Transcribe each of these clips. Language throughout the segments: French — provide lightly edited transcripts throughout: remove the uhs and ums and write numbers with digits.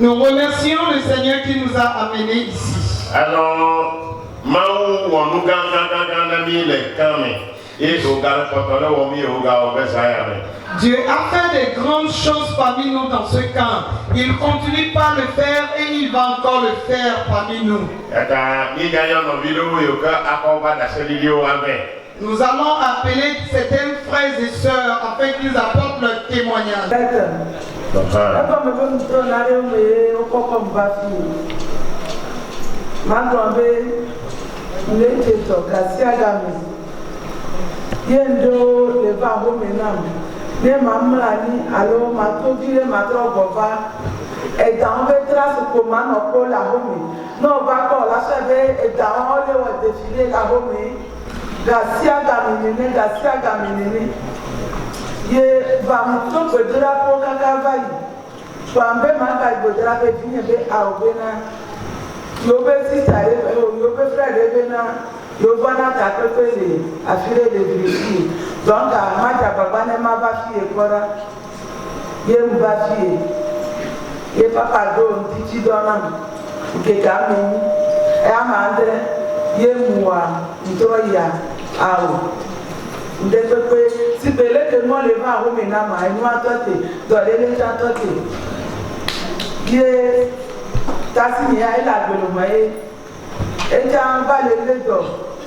Nous remercions le Seigneur qui nous a amenés ici. Alors, Dieu a fait des grandes choses parmi nous dans ce camp. Il continue par le faire et il va encore le faire parmi nous. Nous allons appeler certains frères et sœurs afin qu'ils apportent leur témoignage. Ne mamlani alo matobile matrogova et dans le trace pour manoko la homi no va ko la cheve et dans le wa défiler la homi gasia gaminene ye va muto bedra ko kakavai pambe maka bedra be finye be aobena yobe sitare yobe frère bena yobana takepele afire de visi donc maja baba ne ma ba fie kora ye mba fie ye papa do titi dona ke kami e amandre ye muwa ntoya awo ndepepe sibele de mo le ba ho mi na ma enu atote do le atote ye tasi ni ai la gbelo mo e ba le do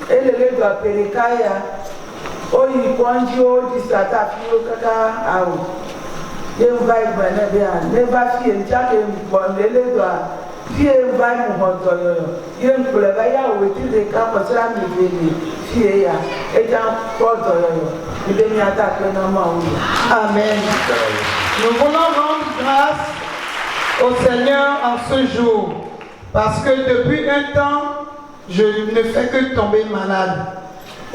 elele do perekaya oyi kwanji o disata fio kaka awo ye mba igbana be an never fie nchake mbondele do fie mba mu hodo yo ye mkule ba ya o ti de ka posira mi bele fie ya eja podo yo ile mi attaque na ma o. Amen. Nous voulons rendre grâce au Seigneur en ce jour parce que depuis un temps je ne fais que tomber malade.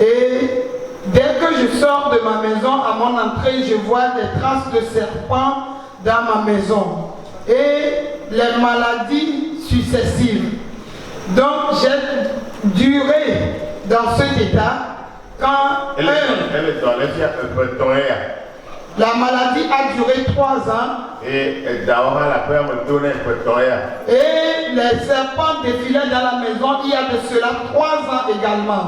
Et dès que je sors de ma maison, à mon entrée, je vois des traces de serpents dans ma maison. Et les maladies successives. Donc j'ai duré dans cet état quand la maladie a duré 3 ans. Et les serpents défilaient dans la maison il y a de cela 3 ans également.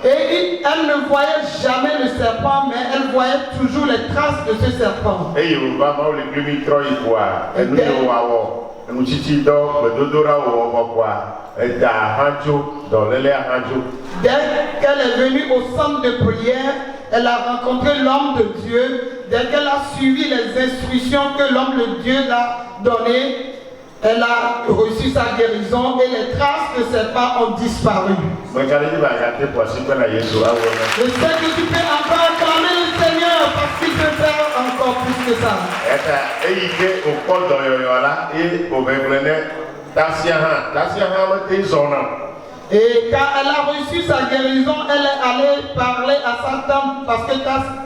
Et elle ne voyait jamais le serpent, mais elle voyait toujours les traces de ce serpent. Dès qu'elle est venue au centre de prière, elle a rencontré l'homme de Dieu. Dès qu'elle a suivi les instructions que l'homme de Dieu l'a données, elle a reçu sa guérison et les traces de ses pas ont disparu. Je sais que tu peux encore acclamer le Seigneur parce qu'il peut faire encore plus que ça. Et quand elle a reçu sa guérison, elle est allée parler à sa tante parce que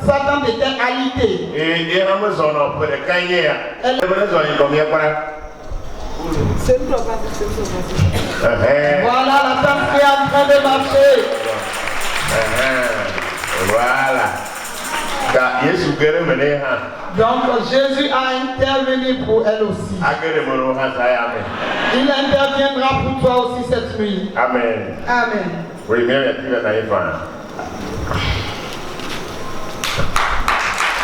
sa tante était alitée. Voilà la tante qui est en train de marcher. Voilà. Donc Jésus a intervenu pour elle aussi. Il interviendra pour toi aussi cette nuit. Amen. Amen.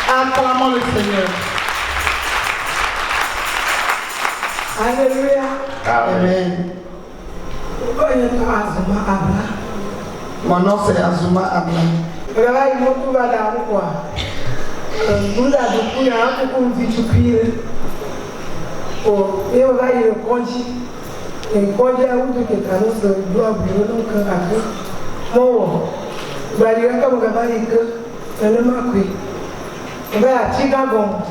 Acclamons le Seigneur. Alléluia. Amen. Mon nom c'est Azuma Abla. Eu vai ir conti e pode é um do que tá no seu do abriu no canto mo bari ka mo ga bari ka ene ma kwi vai atiga bom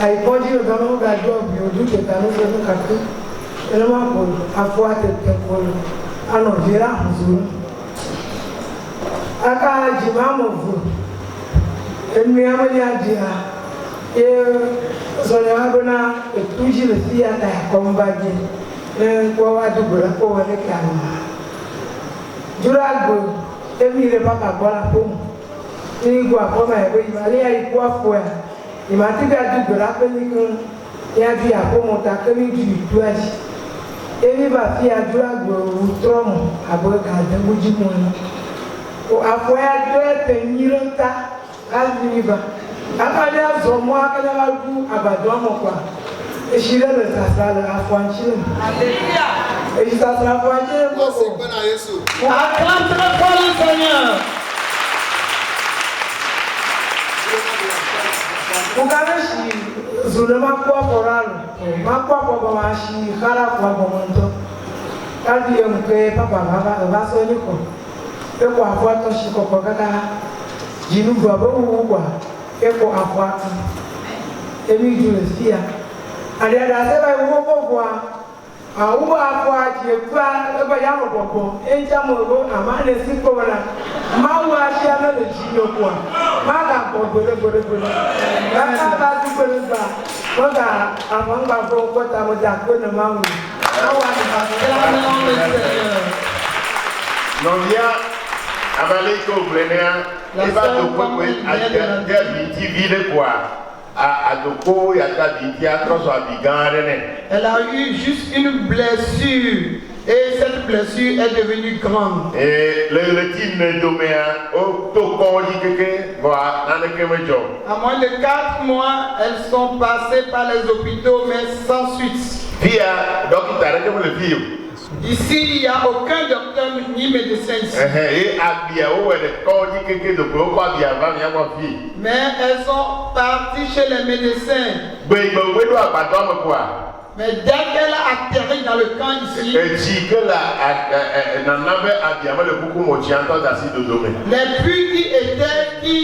aí pode eu não ga do abriu do que tá no seu canto ene ma ko afuate te ko ano vira huzuru aka jimamo vu emi amali adia Sonhava e tudo le fia da combate kwa watu bora kwa wale kana jurago emile paka bora pum ni kwa koma ebe ibale ya ikuwa kwa Il m'a dit que la pellicule, il a dit à Pomota que lui du douage. Et il va faire un drag ou trom à Boga de Boudjimoun. Ou à foyer de Penirota à Viva. Après les hommes, moi, qu'elle a vu à Badouam ou quoi. Et je suis là, ça sera la fointure. Et ça sera la fointure. Acclame très fort le Seigneur. Ukabeshi zulema kwa foralo makwa kwa bawashi kala kwa bomonto kadi yemke papa baba basoni ko e ko afwa to shiko ko kaka jinu gwa bo kwa e ko afwa emi jule sia ali ada seba wo ko kwa awu afwa je kwa e ba ya mo enja mo go amane siko wala mawa shi ana le jino kwa maga ko gore kaka ba du gore ba maga amanga ko ko ta mo ja ko na mawu awa ni ba non via abaliko blenea e ba to ko a de biti vide quoi a doko ya ta biti a troso abigare ne. Elle a eu juste une blessure et cette blessure est devenue grande. Et le tin domea o to ko di keke va naneke mejo. À moins de 4 mois, elles sont passées par les hôpitaux mais sans suite. Via docteur que le vieux. Ici, il n'y a aucun docteur ni médecin ici. Mais elles sont parties chez les médecins. Mais dès qu'elle a atterri dans le camp ici, les puits qui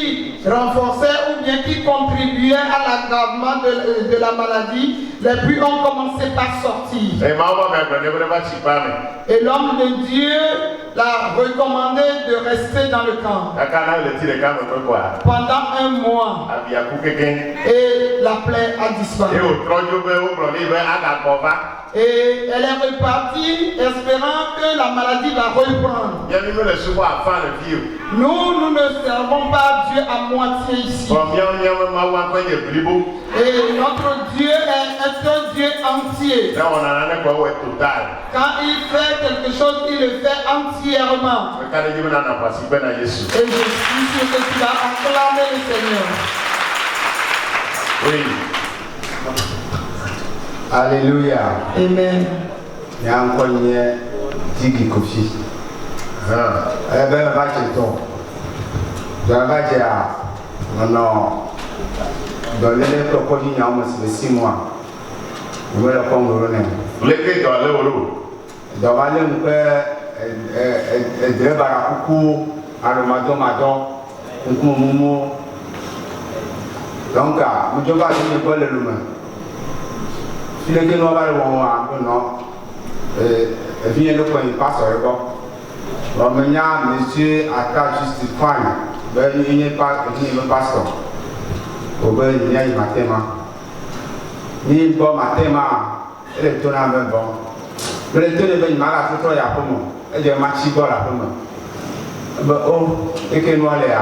renforçaient ou bien qui contribuaient à l'aggravement de la maladie, les puits ont commencé par sortir. Et l'homme de Dieu l'a recommandé de rester dans le camp pendant un mois. Et la plaie a disparu. Et elle est repartie espérant que la maladie va reprendre. Nous ne servons pas Dieu à moitié ici. Et notre Dieu est un Dieu entier. Quand il fait quelque chose, il le fait entièrement. Et je suis sûr que tu vas acclamer le Seigneur. Oui. Alléluia. Amen. Il y a encore une tigre coffee. Eh bien, va chez toi. Je vais dire, non, dans les crocodiles, il y a 6 mois. Je vais le prendre au nez. Vous l'avez dans l'euro. Dans la ligne, je vais à coucou, à le madon, coucou, moumou. Donc, je vais aller le lumin. Si les gens ne vient le point, il passe au rebord. Maintenant, monsieur attaque justifie, il n'est pas un pasteur. Au beurre, il y a un matin. Ni bon matin, elle est tournée en même bon. Le retour de mal à tout le monde. Elle est maxi bon à tout le monde. Oh, et que nous allons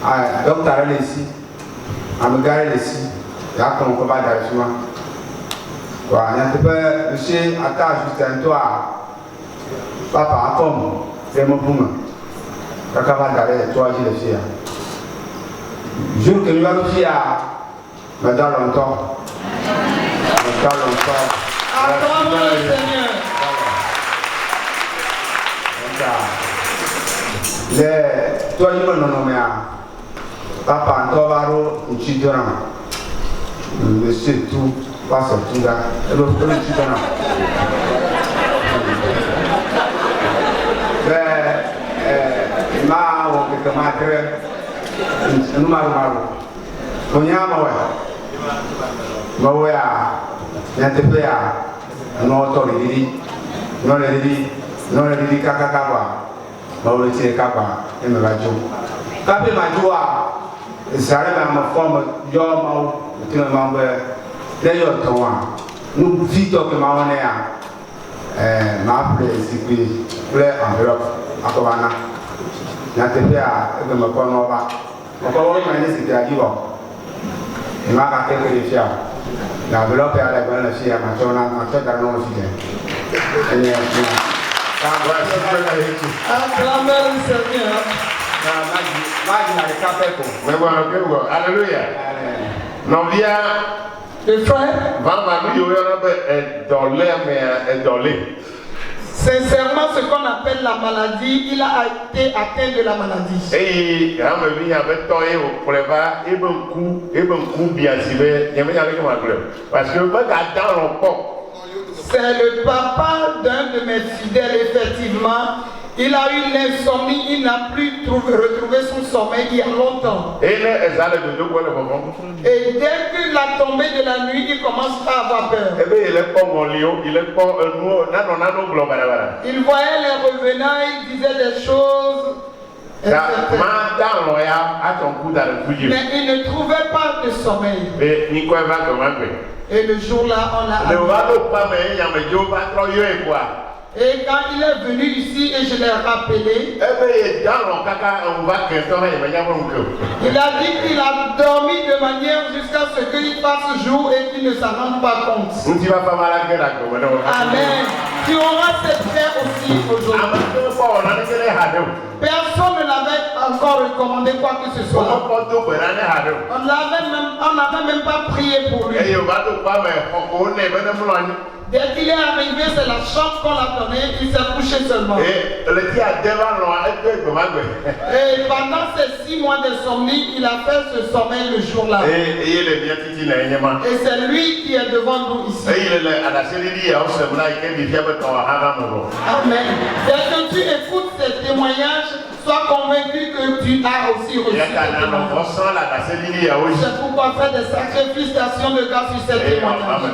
à docteur ici, à me garer ici, il y a comme combat d'arrêtement. Monsieur attache juste un toit. Papa, comme c'est mon poumon. Quand on va d'aller, toi, j'ai le fier. Jour que nous allons fier, mais dans longtemps. Dans longtemps. Acclamons le Seigneur. Toi, il me nomme Papa, Antovaro, Uchidona. Monsieur tout. Passe tout là, et le chutana. Mais, ma ou quelque chose, nous m'avons on y a ma ouais, il y a des pays à nos autorités, non les dit kakakawa, ma ou les kaba, et me va jouer. Quand il m'a joué, ça arrive à ma forme, yo ma ou, tu me m'envoies. D'ailleurs, nous vivons que ma appelé ici, plein enveloppe à Kovana. N'a pas fait à me prendre. Encore une année, c'était à Divo. Il m'a raconté que les fiers. La veloppe à la bonne fille à ma tourne, ma tête à l'eau aussi. Alléluia. Non, bien. Le frère, sincèrement, ce qu'on appelle la maladie, il a été atteint de la maladie. Parce que c'est le papa d'un de mes fidèles, effectivement. Il a eu l'insomnie, il n'a plus retrouvé son sommeil il y a longtemps. Et dès que la tombée de la nuit, il commence à avoir peur. Il voyait les revenants, il disait des choses. Mais il ne trouvait pas de sommeil. Et le jour-là, on a... Et quand il est venu ici et je l'ai rappelé, il a dit qu'il a dormi de manière jusqu'à ce qu'il fasse jour et qu'il ne s'en rende pas compte. Amen. Tu auras cette paix aussi aujourd'hui. Personne ne l'avait encore recommandé quoi que ce soit. On n'avait même pas prié pour lui. Dès qu'il est arrivé, c'est la chambre qu'on l'a donné, il s'est couché seulement. Et pendant ces 6 mois d'insomnie, il a fait ce sommeil le jour-là. Et c'est lui qui est devant nous ici. Amen. Dès que tu écoutes ces témoignages, sois convaincu que tu as aussi reçu ces témoignages. C'est pourquoi faire des sacrifices d'action de grâce sur ces témoignages.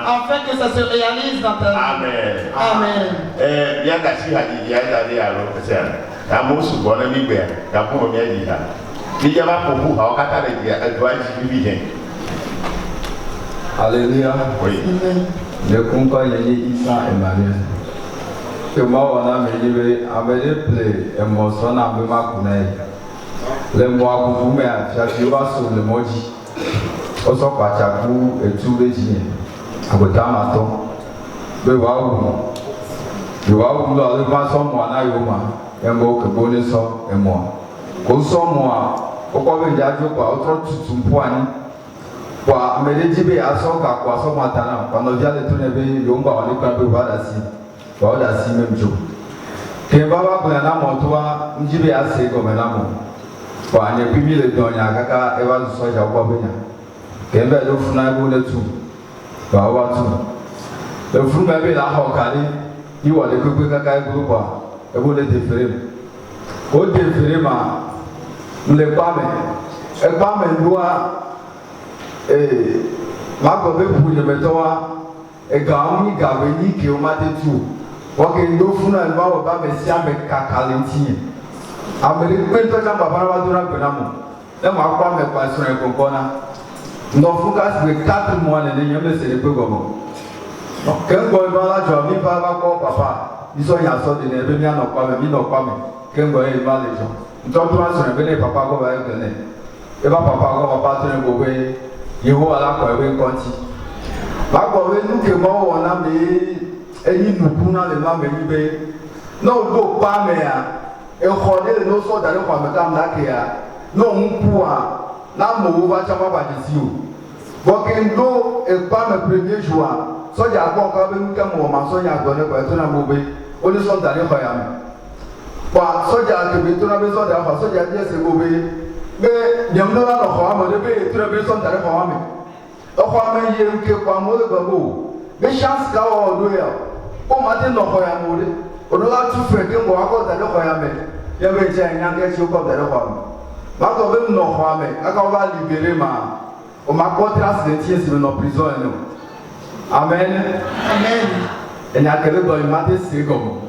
Afin que ça se réalise dans ta vie. Amen. Amen. Alléluia. Oui. Le concours est Issa Emmanuel. Que moi on a mené et mon son a me macuné. Le mois où vous me avez sur le maudit. Au sort pas chabou et tout les dîners. À côté maton. Le waouh. Le waouh nous allons pas son moi na yoma. Et moi que bonne son et moi. Qu'on son moi. Pourquoi me dire que quoi autre tout point. Kwa medejibe asoka kwa so matana kwa no viale tunebe yomba wale kwa be wada si memjo ke baba kuna na motoa njibe ase ko menamo kwa anye bibile donya kaka ewa soja kwa benya ke mbe do funa bo le tu ba wa tu le funu be la ho kali yi wa le kwekwe kaka e guru kwa e bo le defere ma le kwame ndoa mago be buje betowa e gauni gaveni ke o matetu o ke ndo funa ba o ba me sia me kakalenti amele kwento ja baba wa dura penamo e ma kwa me kwa so e kokona ndo fuka se 4 mois ne nyame se le pe gomo ke ngo ba la jo mi ba ba ko papa iso ya so de ne be mi ano kwa me mi no kwa me ke ngo e ba le jo ndo to ma so ne be ne papa ko ba e ne e ba papa ko papa to ne go be Yehowa la kwa ewe konti. Bakwa we nuke mo wona me eni nuku na le ma me yibe. No do pa me ya. E khode no so dare kwa me kam na ke ya. No nku a na mo ba chama ba disi o. Bokendo e pa me premier jour. So ja kwa ka be nuke mo ma so ya go ne kwa to na mo be. O ni so dare kwa ya me. Kwa so ja ke be to na be so dare kwa so ja je se go be. Mais nyamdo la no kwa mo de be tre be son tare kwa me o kwa me ye nke kwa mo de babo be chance ka o do ya o ma de no kwa ya mo de o do la tu fe ke mo akọ tare kwa ya me ya be je nya ke chi o ko tare kwa me ma ko be no kwa me aka o ba libérer ma o ma ko trace de tie si no prison no amen e nya ke le do ma de se go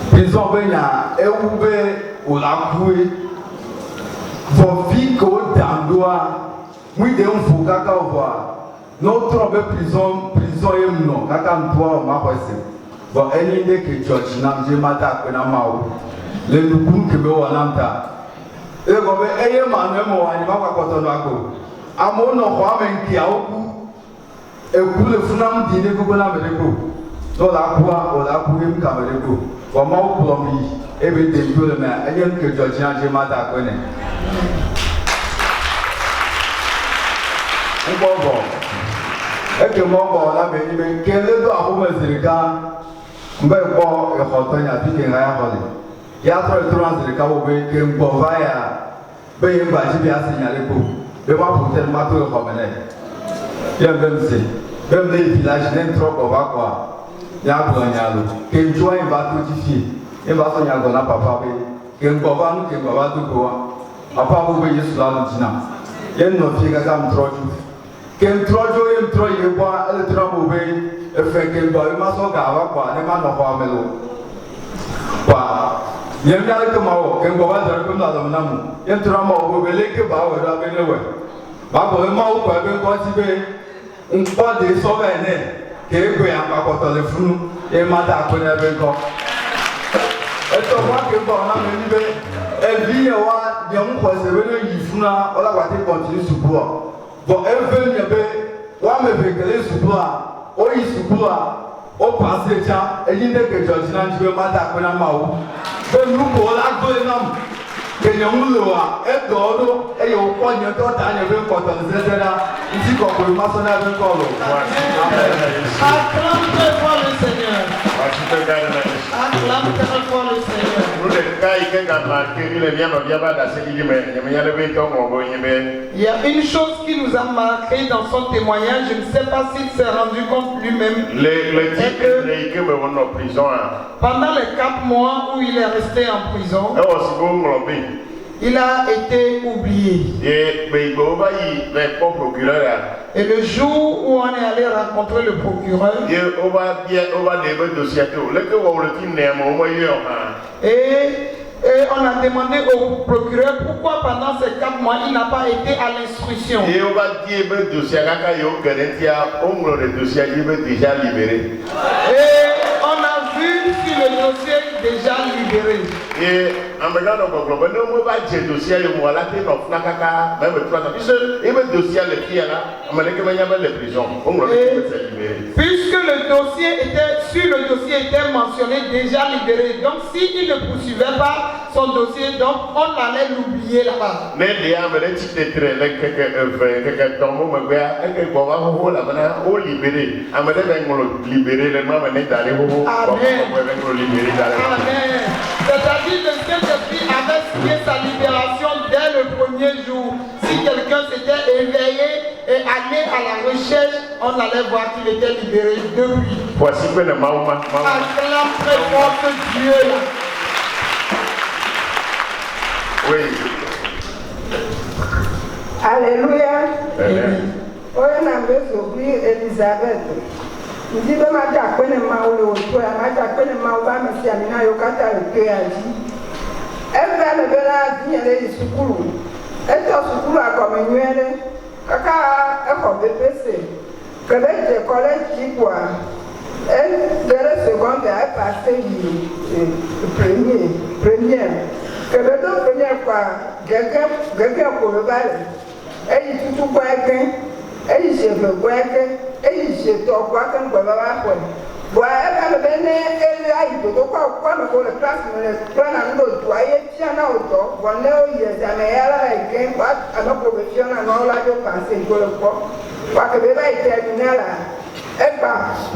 prison be nya e wu be o la kué Vovi ko dandoa mui de unfu kaka ovoa no trobe prison yemno kaka ntoa ma kwese bo eni de ke church na mje mata pe na mawo le nukun ke be wonamta e go be eye ma no mo ani ma kwa koto no ako amo no ho amenki awu ekule funam di ne gogo na merego do la bua o la bu em kamerego wa ma o plomi ebe de dole na enye nke Georgia je mata ko ne ngbobo eke mo la be ni be kele do abu mazirika mbe ko e khotonya ti ke ga ya hole ya tro transirika wo be ke ngboba ya be ngba ji bi asinyale ko be ma putel ma to ko mene ya bense bem le village dentro ko va quoi ya blanyalo ke join ba to ti fi e ba so nya go na papa be ke ngboba nu ke ngboba to ko papa bo be yesu la ntina ye no fi ga kam troju ke troju ye tro ye kwa ele tro bo be e fe ke ngbo ma so ga va kwa ne ma no kwa melo kwa ye nda ke ma wo ke ngboba dra ko la do na mu ye tro ma bo be le ke ba wo da be ne we ba bo ma wo kwa be ko ti be nkwa de so be ne ke gbe apakoto le funu e ma da ko ne be ko e to wa ke bo na me ni be e bi ye wa de nko se be no yi funa ola kwa ti continue support bo e ve ni be wa me be kele support o yi support o passe cha e yin de ke George na ji be ma da ko na ma wo be nu ko la go e nam ke nyamulo wa e do do e yo ko nyo to ta nya be ko to zezera nti ko ko ma so na be ko lo Acclame très fort le Seigneur. Acclame très fort le Seigneur. Il y a une chose qui nous a marqué dans son témoignage, je ne sais pas s'il s'est rendu compte lui-même. Pendant les 4 mois où il est resté en prison, il a été oublié. Et le jour où on est allé rencontrer le procureur, et on a demandé au procureur pourquoi pendant ces 4 mois il n'a pas été à l'instruction. Et on a vu si le dossier est déjà libéré. Puisque le dossier était mentionné déjà libéré, donc s'il ne poursuivait pas son dossier, donc on allait l'oublier là-bas. Amen. C'est-à-dire que Saint-Esprit avait signé sa libération dès le premier jour. Si quelqu'un s'était éveillé et allé à la recherche, on allait voir qu'il était libéré depuis. Voici que le Mahouma. Acclame très fort ce Dieu là. Oui. Alléluia. Amen. Oya na beso bi Elizabeth. Ndi be ma ta kwene ma wo to ya ma ta kwene ma ba me sia mi na yo kata ke aji. Ebe le be na di ele sukuru. Eto sukuru akome nwere kaka e ko bepese. Kebe je college ji kwa. Dere seconde a passé premier. Kebe do premier kwa gege ko le bale. Eyi tutu kwa eken. Eyi cheve gweke, eyi cheto gwake ngweba kwa. Bwa eba bene ele ayi to kwa me ko le class me plan ndo to aye tia na odo, wonne o ye za me yala again what ama profession na no la jo passe go le ko. Wa ke be ba terminala. Eba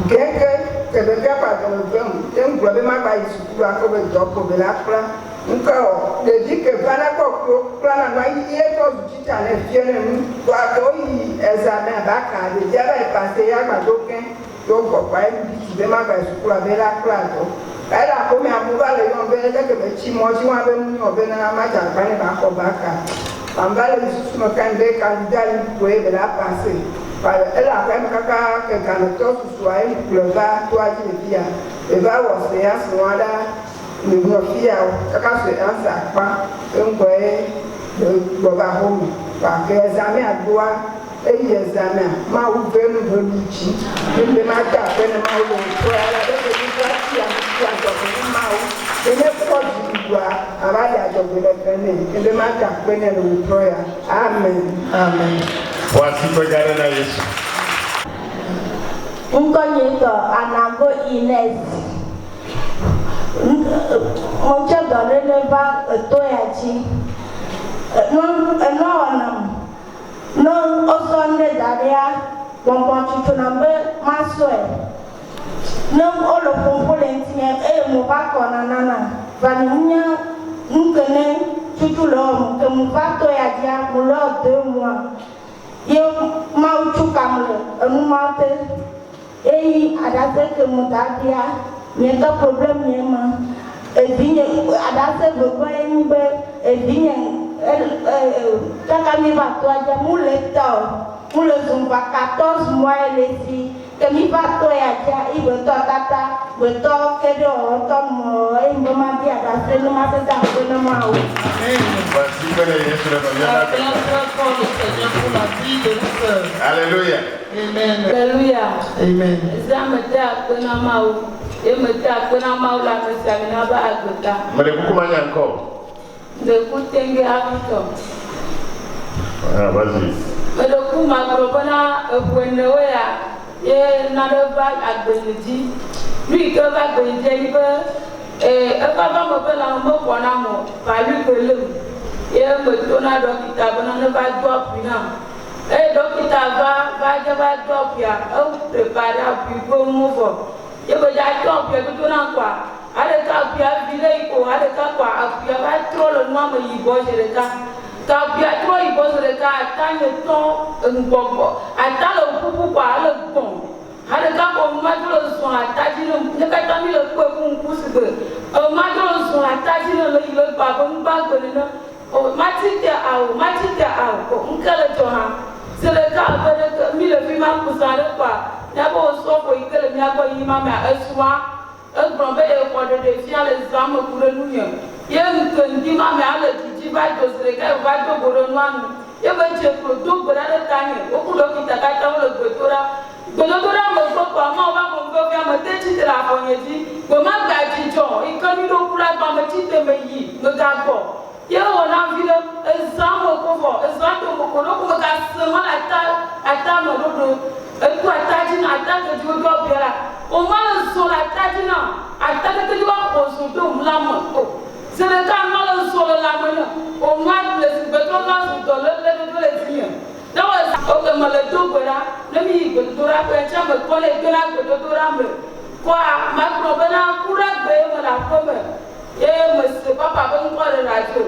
geke ke be ka pa do bem, tem gwebe ma ba isu ku ako be do ko be la plan. Nkao de dike bana ko plan na yi e to teacher le fiene mu to ato yi examen baka de jaba e passer ya ma doken to go pa e be ma ba su kula be la plan to e la ko me amuba le yon be le ke be chi mo ji wa be mu yo be na ma ja pa ne ba ko baka ambale su no kan be candidat ko e be la passer para e la ka me kaka ke kan to su ai ku ba to aji bia e ba wo se ya so ada le fia kaka se ansa pa ngwe baba home pa ke examen adua e examen ma u ve no do lichi le ma ta pe na ma u lo to ala de ke ta tia to ma u e ne ko di dua aba ya jo be le pe ne le ma ta pe ne lo to ya amen. Voici regarder la Jésus. Nkonyito anago Ines. Onche dole leva toyachi. No onam. No osonde daria. Bonbon chutunambe maswe. No olo pompo lentine mo ba kona nana. Vaninya nkene chutulo ke mo ba toyadia mo lo 2 mois. Yo mau chukamle mate ei adate ke mutadia nyeka problem nyema evinye adate bego enbe evinye takami bato aja mule zumba 14 mois elesi kemi bato aja ibeto tata beto kedo tomo embo mati adate no mate ta no mau. Voici que les Jésus le Alléluia. Amen. Alléluia. Amen. Zamete akpena mau. Emete akpena mau la mesana ba agota. Mais beaucoup manier encore. De kutenge akito. Ah, vas-y. Medo kuma grobana ebwenewe ya. Ye nadova agbenji. Lui que va gbenje ibe ekaba mo bela mo kona mo palu pelu. Ye metona dokita bana ne va drop na. Dokita va drop ya. O prepare puis pour move. Ye ba ja drop ya to na kwa. Ale ka bia vile iko ale ka kwa apia va trop le noa mo yibo jereka. Ka bia trop yibo jereka atanye ton ngbobo. Atalo pupu kwa ale bon. Ale ka ko madro so ataji no ne ka tami le ko kusibe. O madro so ataji no le baba mbago no. O matita au ko nkala to ha. Sele ka bere mi le fi ma kusare kwa. Ya bo so ko ikele mi agbo yi ma ma eswa. Egbon be e ko de fi ale zam ko le nuye. Ye nken di ma ma ale tiji ba do sele ka ba do goro nwanu. Ye be che ko do gora de tanye. O ku do kita ka ta le gbetora. Gbetora mo ko ko ma ba mo go bi ma te ti tra ko yeji. Go ma ga ji jo. Ikami do kura ba ma ti te me yi. Me ga bo. Ye wona vile ezamo ko vo ezato mo ko ko ga sema ata mo do eku ataji na ata ke jo do bia o ma so la ataji na ata ke jo ko so do la mo ko se le ka ma lo so la mo no o ma le se be to la so do le tiye na wa o ke ma le do bera le mi go do ra ko cha me ko le do la go do ra me kwa ma ko bena kura gbe mo la ko me monsieur papa ben quoi de radio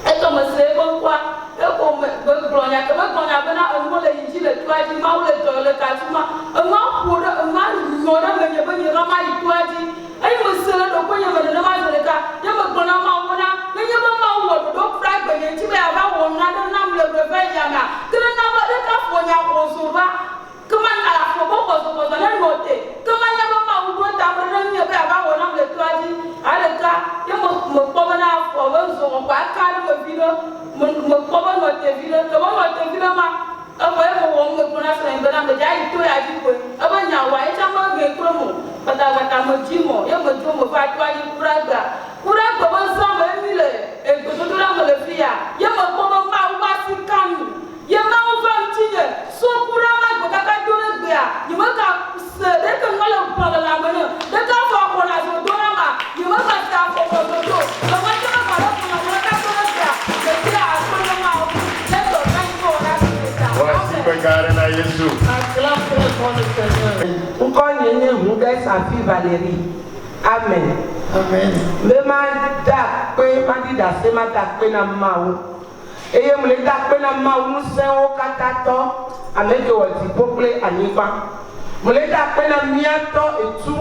et comme c'est bon quoi et comme gloria que gloria bena on mo le yiji le toi di ma le to le ka tuma ma pour ma no da me ye ben ra ma yi toi di ai monsieur le do ko ye me na ma le ka ye me gloria ma wo na ne ye ma wo do fra gbe ye ti be aba wo na do na le be be ya na tena na ba de ka fo nya ko so ba comment ala fo ko so na note comment ya ma wo do ta ba na ye be aba wo na le toi di aleka ye mo kpɔbɔ na afɔ be zɔn kɔ aka ne me vi ɖe mo kpɔbɔ nɔ te vi ɖe tɔbɔ nɔ te vi ɖe ma ebe ye mo wɔ ŋu kplɔ na sɛ be na me dza yi to ya dzi koe ebe nyawa ye tsa me ge kple mo patapata me dzi mo ye me dzo mo va to anyi kura gba be zã me mi le egbedodo la me le fi ya ye me kpɔbɔ mawu va si kanu ye mawu va ŋuti nye so kura ma gbe kaka do ɖe gbea nye me ka se ɖe ke ŋua le kplɔ le la me ne ɖe ka fɔ akɔ la zo do na ma nye me ka se afɔ kɔ do do le ma tse me ka ɖe kplɔ me ɖe ka to ɖe gbea le fi ya akɔ ne ma wo le tɔ ka yi ko la se ta. Voici pecare na Jésus. Acclame très fort le Seigneur. Nkɔ nye nye hu ɖe Safi Valérie. Amen. Amen. Me ma da kpe ma di da se ma da kpe na mawu. Eye mo le da kpe na mawu ŋusẽwo katã tɔ ame ke wɔ dziƒo kple anyigba. Mo le da kpe na miatɔ etu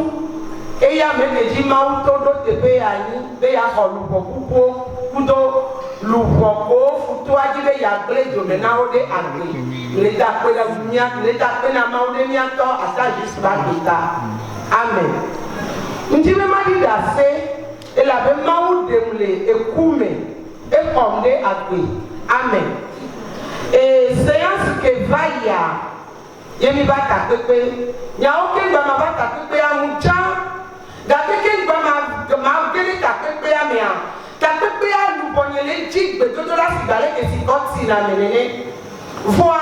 eye ame ke dzi mawu to ɖo teƒe anyi be ya xɔ luʋɔ kukuwo kudo luʋɔ kowo futoa dzi be ya gblẽ dzome na wo ɖe agbe. Le da kpe na mawu ɖe miatɔ ata juste ba kita. Amen. Ŋutsi be ma di da se elabe mawu ɖem le eku me exɔm ɖe agbe. Amen. Séance que va ya yemi ba takpekpe nyawo ke gba ma ba takpekpe amutsa gake ke gba ma gele takpekpe amea takpekpe alubɔ nye le dzi gbedodo la si gba le kesi kɔti na menene voa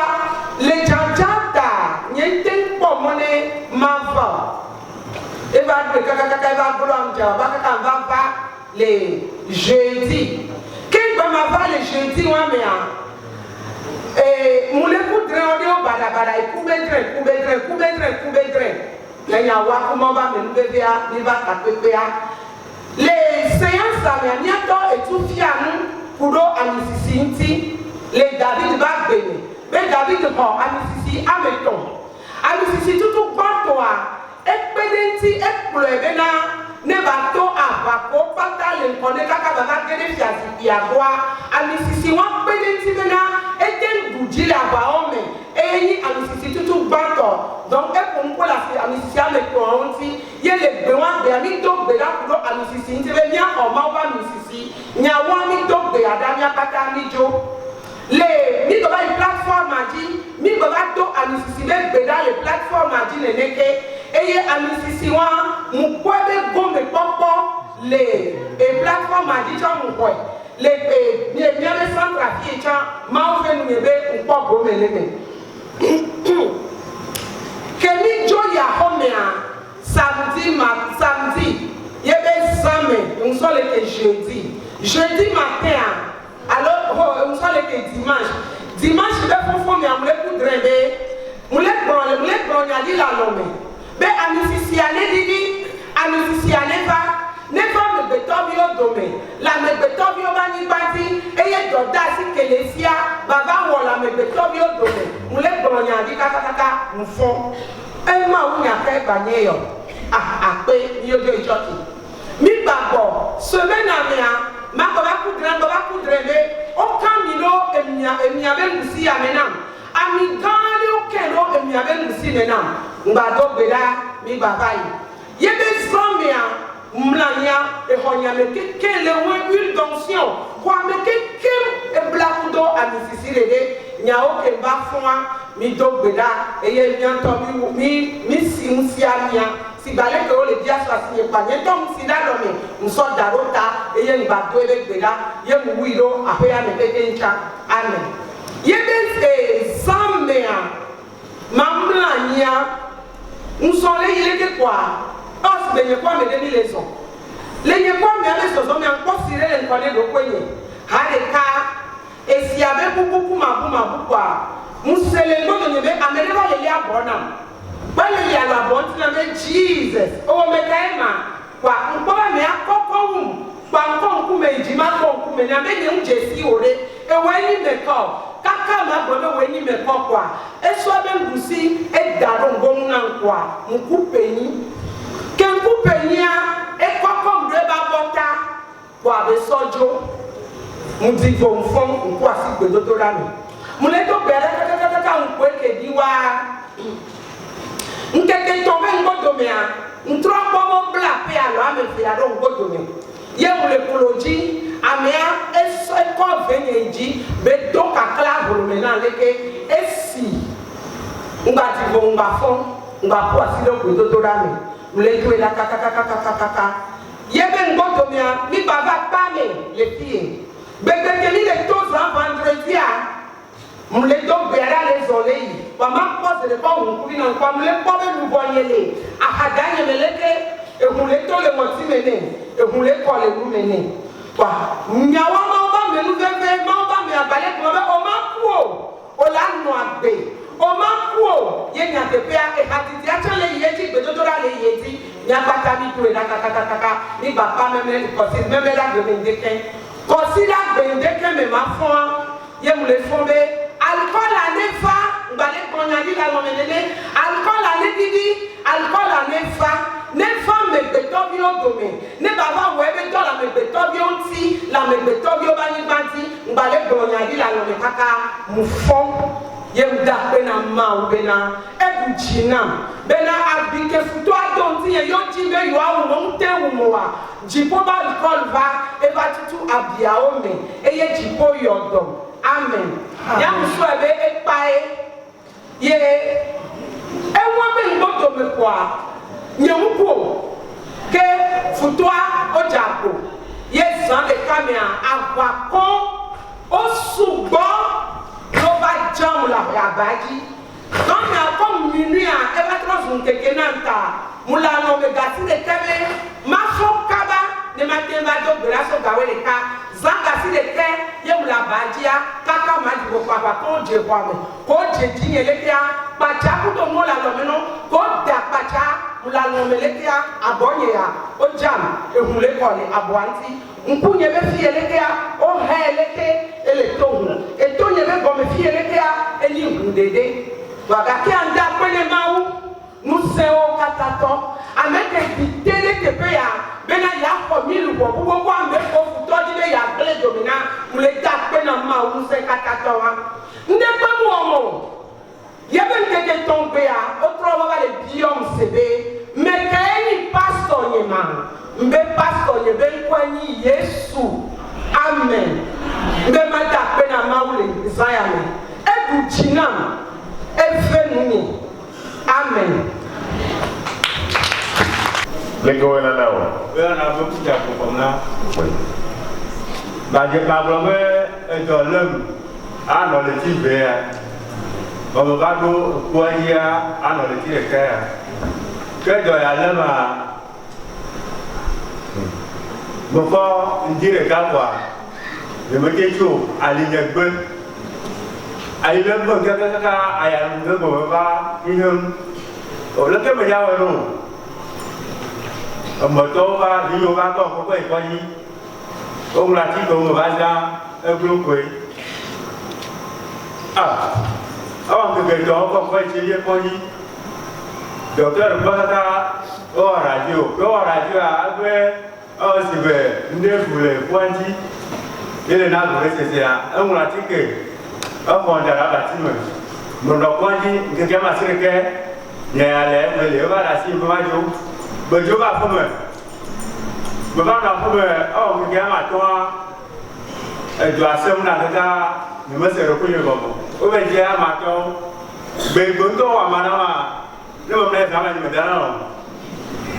va de caca va vouloir va les jeudis. Quand on va les jeudis, on met moulé pour drainer au bada et couper drain. Il y a comment va me lever à les séances à Miato et tout fianou pour Amisisi, les David va bénir. Mais David prend Amisisi à Meton. Amisisi tout bon toi. Expedenti exploébena ne bateau à bako pata le connaît kaka baba gene fiasi yagwa amisisi wa expedenti mena eten bouji la baome et amisisi tout bateau donc et pour la amisisi avec toi onti ye le bewa de ami to be la pour amisisi ntebe nya o ma wa amisisi nya wa mi to be adamia pata mi jo les mi baba plateforme a dit mi baba to amisisi le be dans les plateformes a dit neneke et amisisi wa mu kwebe gombe popo les plateformes a dit mon quoi les bien les centrafie cha ma fait nous be popo gombe leme kemi joya homea samedi yebe samedi on soit le jeudi matin alors on soit le dimanche be fofo mi amule ku drebe mule bron ya di la nome be amisisi ane didi amisisi ane va ne va me betobio dome la me betobio bani bati eye doda si kelesia baba wo la me betobio dome mule bron ya di kaka mfon e ma wu nya ka banye yo ape ni ojo ijoki mi babo semaine amia ma baba ku drebe o kamilo emia be musi amenam ami gani o kero emia be musi menam ngba do beda mi baba yi yebe zomia mlanya e honya me kele won huile d'onction kwa me keke e blakudo amisisi rede nya o ke ba fun mi do beda e ye nyan to mi si amia si balé que le dia soit signé pas n'y donc si là l'homme nous sort d'arota et y a une bateau avec beda y a mu wilo après à me pétencha amen y a des zamméa mamlania nous sont les il est quoi os de quoi me donner les sons les quoi me avec ce homme en considérer les connaître au coin hareka et si avait beaucoup ma quoi nous c'est les mots de nebe amener les liens bonam bale ya la bonti na me Jesus o me kaima kwa nkoba me akoko kwa nkonku me ijima konku me na me ne unjesi ore e wani me ko kaka ma bodo wani me ko kwa eso be ngusi e daro ngom na kwa nkupeni ke nkupeni a e koko mbre ba bota kwa be sojo mudivo mfon nkwa si gbedodora mi mule to bere kaka nkwe ke diwa nkeke tombe ngodomea ntropo mo bla pe alo ame fi ado ngodome ye mule koloji amea eso ko venyeji be do kakla bolo na leke esi ngati bo ngafon ngapo asilo kwedotora mi mule to la kaka yebe ngodomea mi baba pame le pie bebe ke ni le tozan vendredi a mule do bera les oreilles maman pose le pas on courir dans quoi mule pas nous voyez ahadanye meleke e mule to le moti mene e mule ko le nous mene quoi nyawa ma ba me nous veve ma ba me abale ko ba o ma kuo o la no agbe o ma kuo ye nya te pe e hatiti acha le yeji gbe to ra le yeji nya pata mi to la kaka ni baba me ko si me la gbe ndeken ko si la gbe ndeken me ma fon ye mule fombe alcool à nefa, balé konyali la lomenene, alcool à nedidi, alcool à nefa me betobio dome, ne baba webe to la me betobio nti, la me betobio bani banti, balé konyali la lomenene kaka mufon, yem da bena ma bena, ebujina, bena abike futo adonti ye yo jibe yo awu monte umoa, jipo ba alcool va, eba tutu abiaome, eye jipo yodom. Amen. Ya mswebe ekpae ye enwa be ngoto me kwa nyemuko ke futwa ojapo ye san de kamia avako osugbo lo ba jam la yabaji donc na comme minuit a eba trosun keke nanta Moula no me gasi de kebe. Mafo kaba ne matemba do braso gawe le ka. Zanga si de ke ye moula badia kaka madi ko papa ko je kwame. Ko je dinye le kia pacha ku do mola no meno ko da pacha moula no me le kia abonye ya o jam e hule ko le abwanti. Nkunye be fi le kia o he le ke ele tohu. E tonye be go me fi le kia eli ngudede. Wagaki anda kwene mau museo katato ameke bitele tepeya bena ya komilu bo bo ambe ko futodi be ya ble domina mule takpe na mau muse katato wa nde pa mu omo yeben keke tombe ya otro baba le biom sebe mekeni pastor nyema mbe pastor nyebe kwani Yesu amen mbe mata pe na mau le zayame ebu jinam efenuni amen. Lego na nawo. Bẹ́ẹ̀ náà fún kújà kọ̀ọ̀kan náà. Bàjẹ́ pàbọ̀ pé ẹjọ́ lẹ́mù àná lè ti bẹ́ẹ̀ ẹ̀. Bọ̀bọ̀ bá tó kó ẹyẹ àná lè ti ẹ̀kẹ́ ẹ̀. Kẹ́jọ yà lẹ́mù à. Bọ̀fọ́ ndí rẹ̀ kápọ̀ à. Lèmọ́jẹ́ tó àlìyẹ̀gbẹ́. Àyẹ̀lẹ́gbẹ́ kẹ́kẹ́kẹ́ àyàlùmọ́ bọ̀bọ̀ bá yíyan. Òlẹ́kẹ́ mi yá wọn nù. Moto ba liyo ba ko ko ko yi o la ti do mo ba ja e blo ko yi awon ke do ko ti ye ko yi docteur ba ta o radio a gbe o si be nde fule kwanji ile na go se se a e la ti ke o ko ndara ba ti mo ndo kwanji ke ke ma sire ke ya le le ba la si ba jo Bejo ba fome. Baba na fome o mi ga ma to ejo asem na kaka ni ma se ro kunyo bobo. O be je ma to be gondo wa mana ma. Ne mo me za ma ni me dana.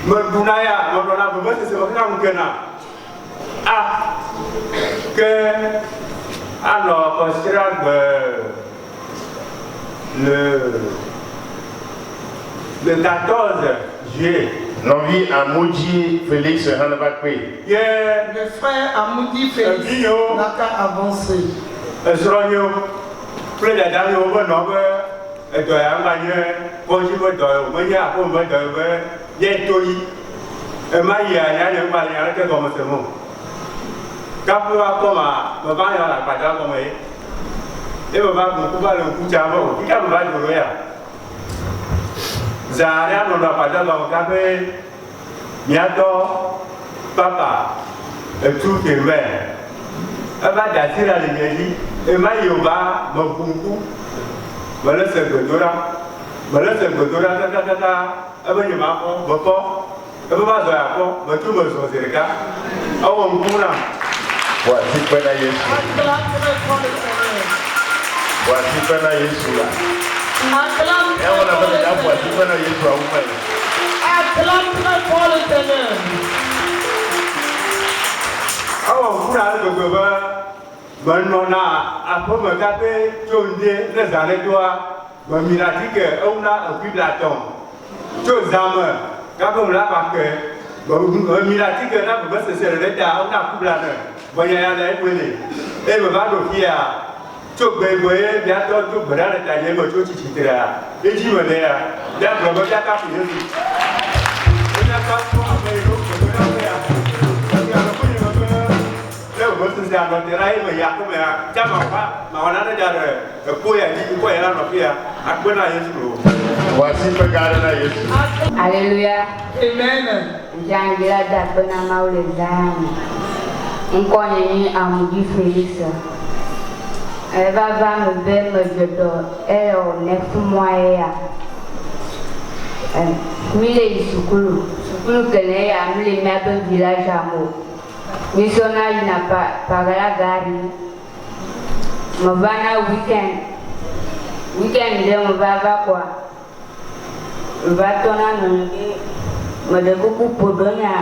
Mo duna ya mo dona bo se ba ka mu kena. Que alors considère le 14 juillet. L'envie à Moudi Félix Hanabakwe. Le frère Amoudi Félix n'a qu'à avancer. Esronyo, plus de derniers au bon nombre, et de la manière, pour qu'il me donne, moi, il y a pour me donner, il y a tout. Et moi, il y a un manière que comme ce mot. Quand vous avez comme me va y avoir la pâte comme et me va beaucoup pas le coup de jambe, qui a me va le roya. Zaria no na pada lo kabe miato papa e tu ke me aba da tira le nyi e ma yoba mo kunku wala se godora ta aba ni ma ko boko aba ba do ya ko ba tu mo so serika awo mkuna Wa si pena Yesu. Wa si pena Yesu la. Acclame très fort le Seigneur. Awo mkuna le gogo ba nona apo me kape tonde le zale doa ba miratike ona opilaton to zame kapo la pa ke ba miratike na ba se se le da ona kublana ba ya le kwele e ba do fia to gbegbe bia to gbara le ta ye mo to chichitira e ji mo le ya da gbogbo ja ka fi ni o ja ka ko me ro ko na ya ya ko ni mo le o mo se ya no tira e mo ya ko me ya ja ma wana na ja re ko ya ji ko ya no fi ya akwe na Yesu ro Wa si pe gare na Yesu. Alléluia. Amen. Jangira da pena maule zani. Nkonye Amoudi Félix. Elle va me faire me jodo. Elle est 9 mois ya. Mile sukulu kene ya mile mebe village amo. Missionnaire n'a pas la gari. Mo vana weekend de mo va quoi. Va tona nongi mo de kuku podonya.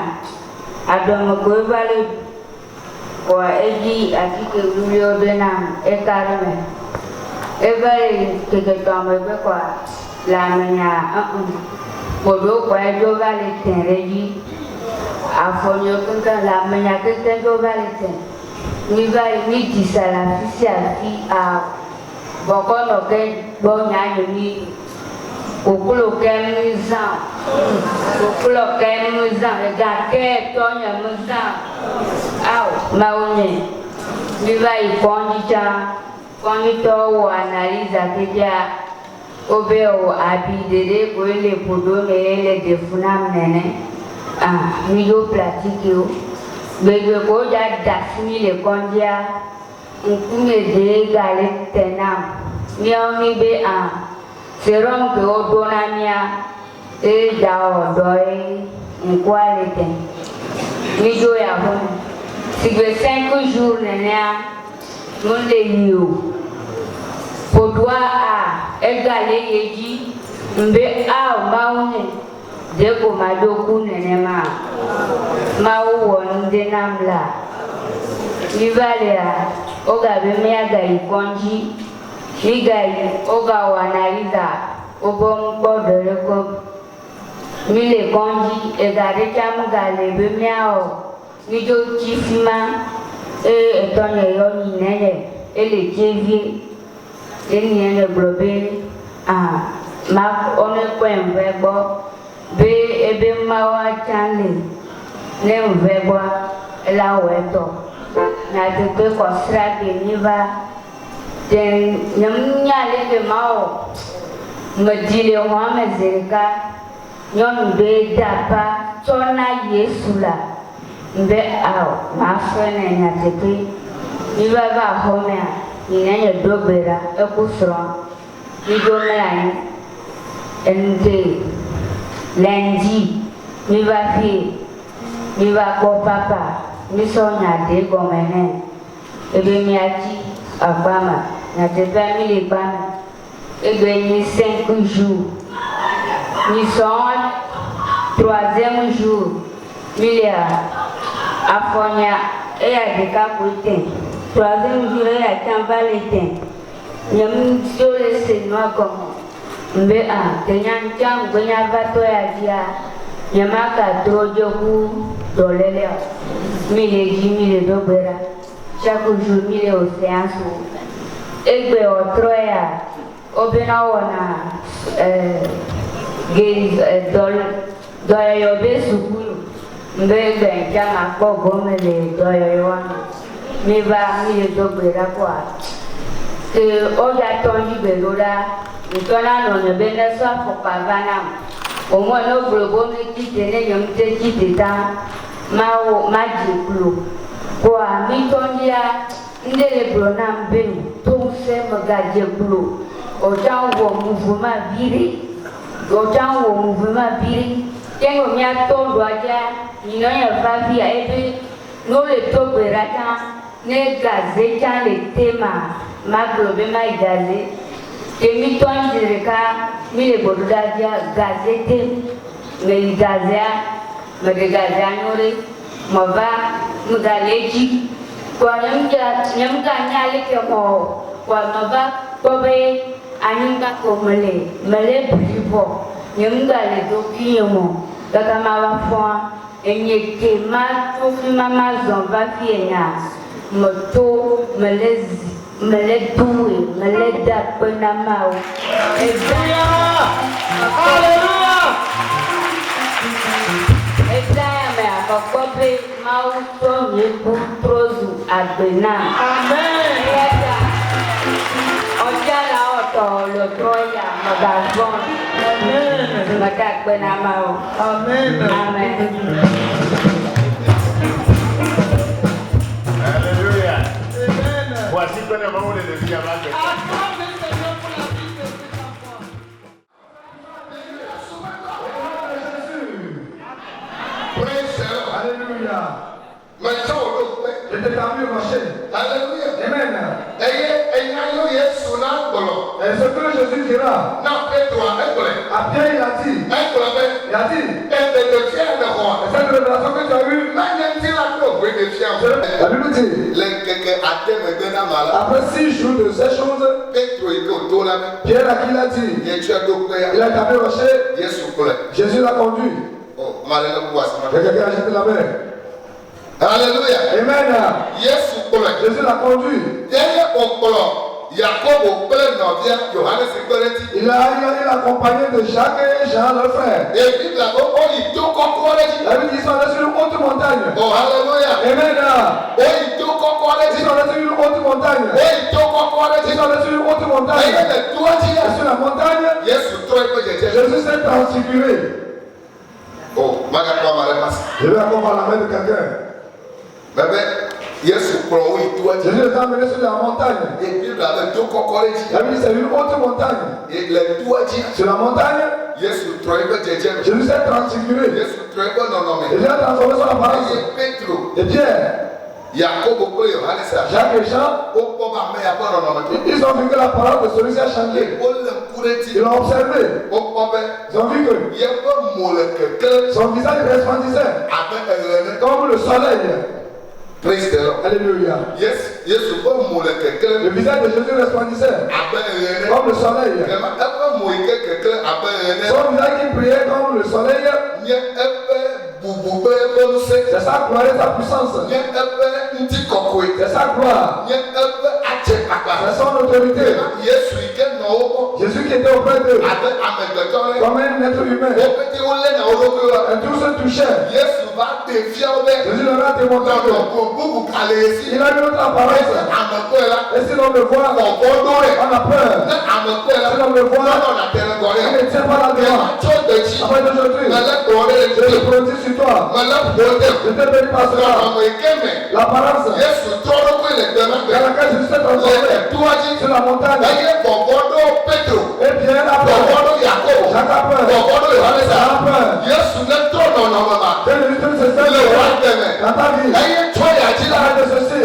Adon ko vale kwa eji atike ulio bena ekarme evale keke tamo be kwa la menya Podo kwa edo vale ten reji. Afonyo kunkan la menya kunkan do vale ten. Ni vale ni disala fisi afi a bokono ke bonya ni okulo kem ni zan. Okulo kem ni zan ga ke tonya ni zan. Au maunye. Ni vale konji to wo analiza keja obe o abi dede ko le podo me le defuna nene mi yo pratique o bebe ko ja dasmi le kondia nkume de gale tenam mi o mi be serum ke o dona mia e ja o doi nkwalite mi yo ya ho sigbe 5 jours nene mon le yo podwa egale yeji mbe maune deko madoku nene ma wonde namla ivalea oga be meaga ikonji igai oga wanaliza obom bodore ko mile konji egare chamugale be meao nijo chifima etonye yo nene ele jevie eni ene blobe ma one kwembe bo be ebe mawa chanle ne mvebo la weto na de ko srabe niva den nyamnya le mao medile ho mezerika nyon be dapa tona yesula mbe ma fene nya tete niva ba homea inanya dobera ekusro nidomani ende lundi mi va fi mi va ko papa mi sonya de gomene ebe mi aji abama na te family bana ebe ni 5 jours mi son 3e jour mi le afonya e ya de ka kote 3e jour e ya tambalete nyam sole se no como mbe kenyan cham gonya vato ya dia nyamaka trojo ku dolele mile dobera chaque jour mile océan so egbe otroya obena wona doyo be sukulu mbe benja akpo gomele doyo wana mile dobera kwa oja tonji belora ntona no ne bene so afopavana omo no globo mi kite ne nyom te kite ta mawo majiklu kwa mi tonja ndele blona mbe to se magaje blu oja wo mouvement viri tengo mi atondo aja ino ya favia ebe no le to berata ne gaze cha le tema maglobe ma gaze kemi tonjirika mile bodudaja gazete me gazea me gazea nyore mova mugaleji kwa nyamga nyale ke mo kwa mova kobe anyunga komele mele bribo nyamga le dokiyomo kaka mawa fwa enyeke ma tofi mama zomba fienya moto melezi Meledui, meleda penamau. Hallelujah! Ezaya me akokobe mau to yebu trozu adena. Amen. Ojala oto lo troya magazon. Amen. Mata penamau. Amen. Amen. Voici que le moment de vie à la tête. Alléluia. Maintenant, Je t'ai mis marcher. Alléluia. Amen. Et ce que Jésus dira. Non, et toi, Après, il a dit. Cette révélation que tu as eue. La Bible dit. Après 6 jours de ces choses, Pierre, à qui il a dit? Il a tapé le rocher. Jésus l'a conduit. Et quelqu'un a jeté la mer. Alléluia. Amen. Jésus l'a conduit. Il a accompagné de Jacques et Jean, leur frère. La Bible dit qu'ils sont allés sur une haute montagne. Oh, alléluia. Amen. Ils sont allés sur une haute montagne. Ils sont allés sur une haute montagne. Et sur la montagne, Jésus s'est transfiguré. Oh, je vais encore voir la main de quelqu'un. Jésus est emmené sur la montagne. La Bible c'est une haute montagne. Sur la montagne, Jésus s'est transfiguré. Il a transformé son apparence. Et Pierre, Jacques et Jean, ils ont vu que la parole de celui-ci a changé. Ils l'ont observé. Ils ont vu que son visage resplendissait comme le soleil. Praise the Lord. Alléluia. Le visage de Jésus resplendissait comme le soleil. Son visage qui brillait comme le soleil. C'est sa gloire et sa puissance. C'est sa gloire. C'est son autorité. Jésus qui était auprès d'eux comme un être humain. Et tout se touchait. Jésus leur a démontré il a une autre apparence. Et si l'on le voit, on a peur. Si l'on le voit, on ne tient pas la devant. Après d'aujourd'hui, je te produis sur toi. Je te bénis par cela. L'apparence dans laquelle Jésus s'est transformé sur la montagne. Et Pierre a peur. Jacques a peur. Jean a peur. Dans ta vie, arrête de ceci.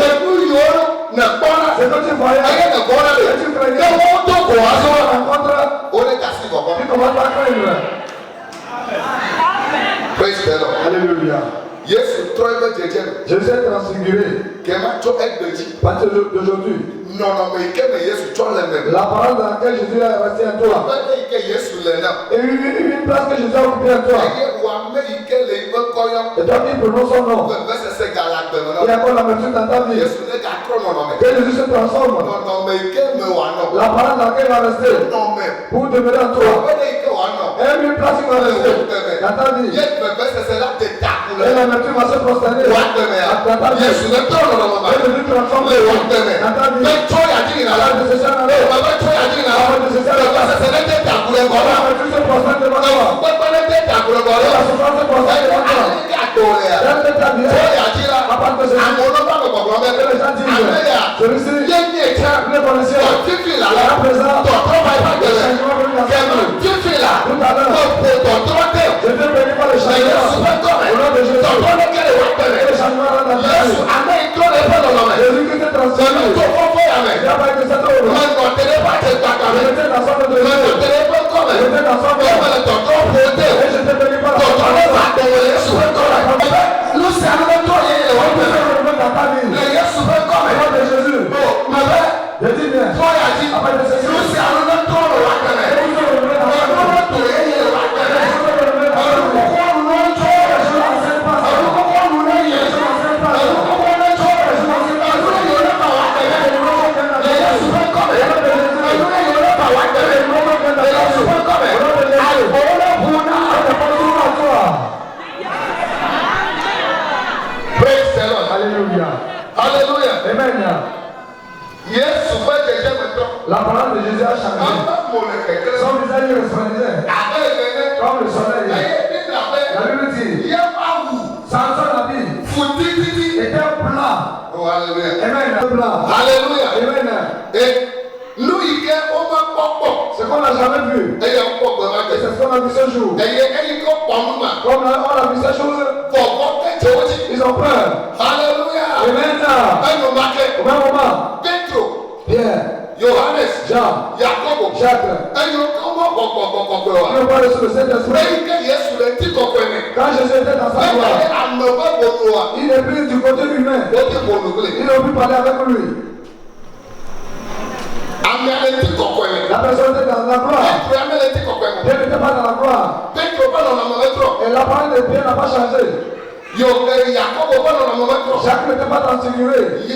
C'est que tu voyais. Et tu craignais. Tu rencontres. Tu commences à craindre. Praise the Lord. Alléluia. Jésus s'est transfiguré. À partir d'aujourd'hui, la parole dans laquelle Jésus est resté en toi, et une place que Jésus a occupée en toi, et toi qui prononces son nom, il y a encore la mesure dans ta vie, que Jésus se transforme, la parole dans laquelle il va rester, pour demeurer en toi, et une place qui va rester dans ta vie, et la nature va se prosterner dans ta vie, et Jésus transforme dans ta vie. La parole de Jésus a changé. Son visage resplendissait comme le soleil. La Bible dit, Samson l'habit était blanc. Oh, alléluia. Amen. Blanc. Alléluia. Amen. Et nous, ce qu'on n'a jamais vu. Et c'est ce qu'on a vu ce jour. Comme on a vu ces choses, ils ont peur. Alléluia. Amen. Au même moment, Pierre, Johannes, Jean, Jacob, Jacques, ils ont parlé sur le Saint-Esprit. Quand Jésus était dans sa gloire, il est pris du côté humain. Ils ont pu parler avec lui. La personne était dans la gloire. Pierre n'était pas dans la gloire. Et la parole de Pierre n'a pas changé. Jacques n'était pas transfiguré. Jean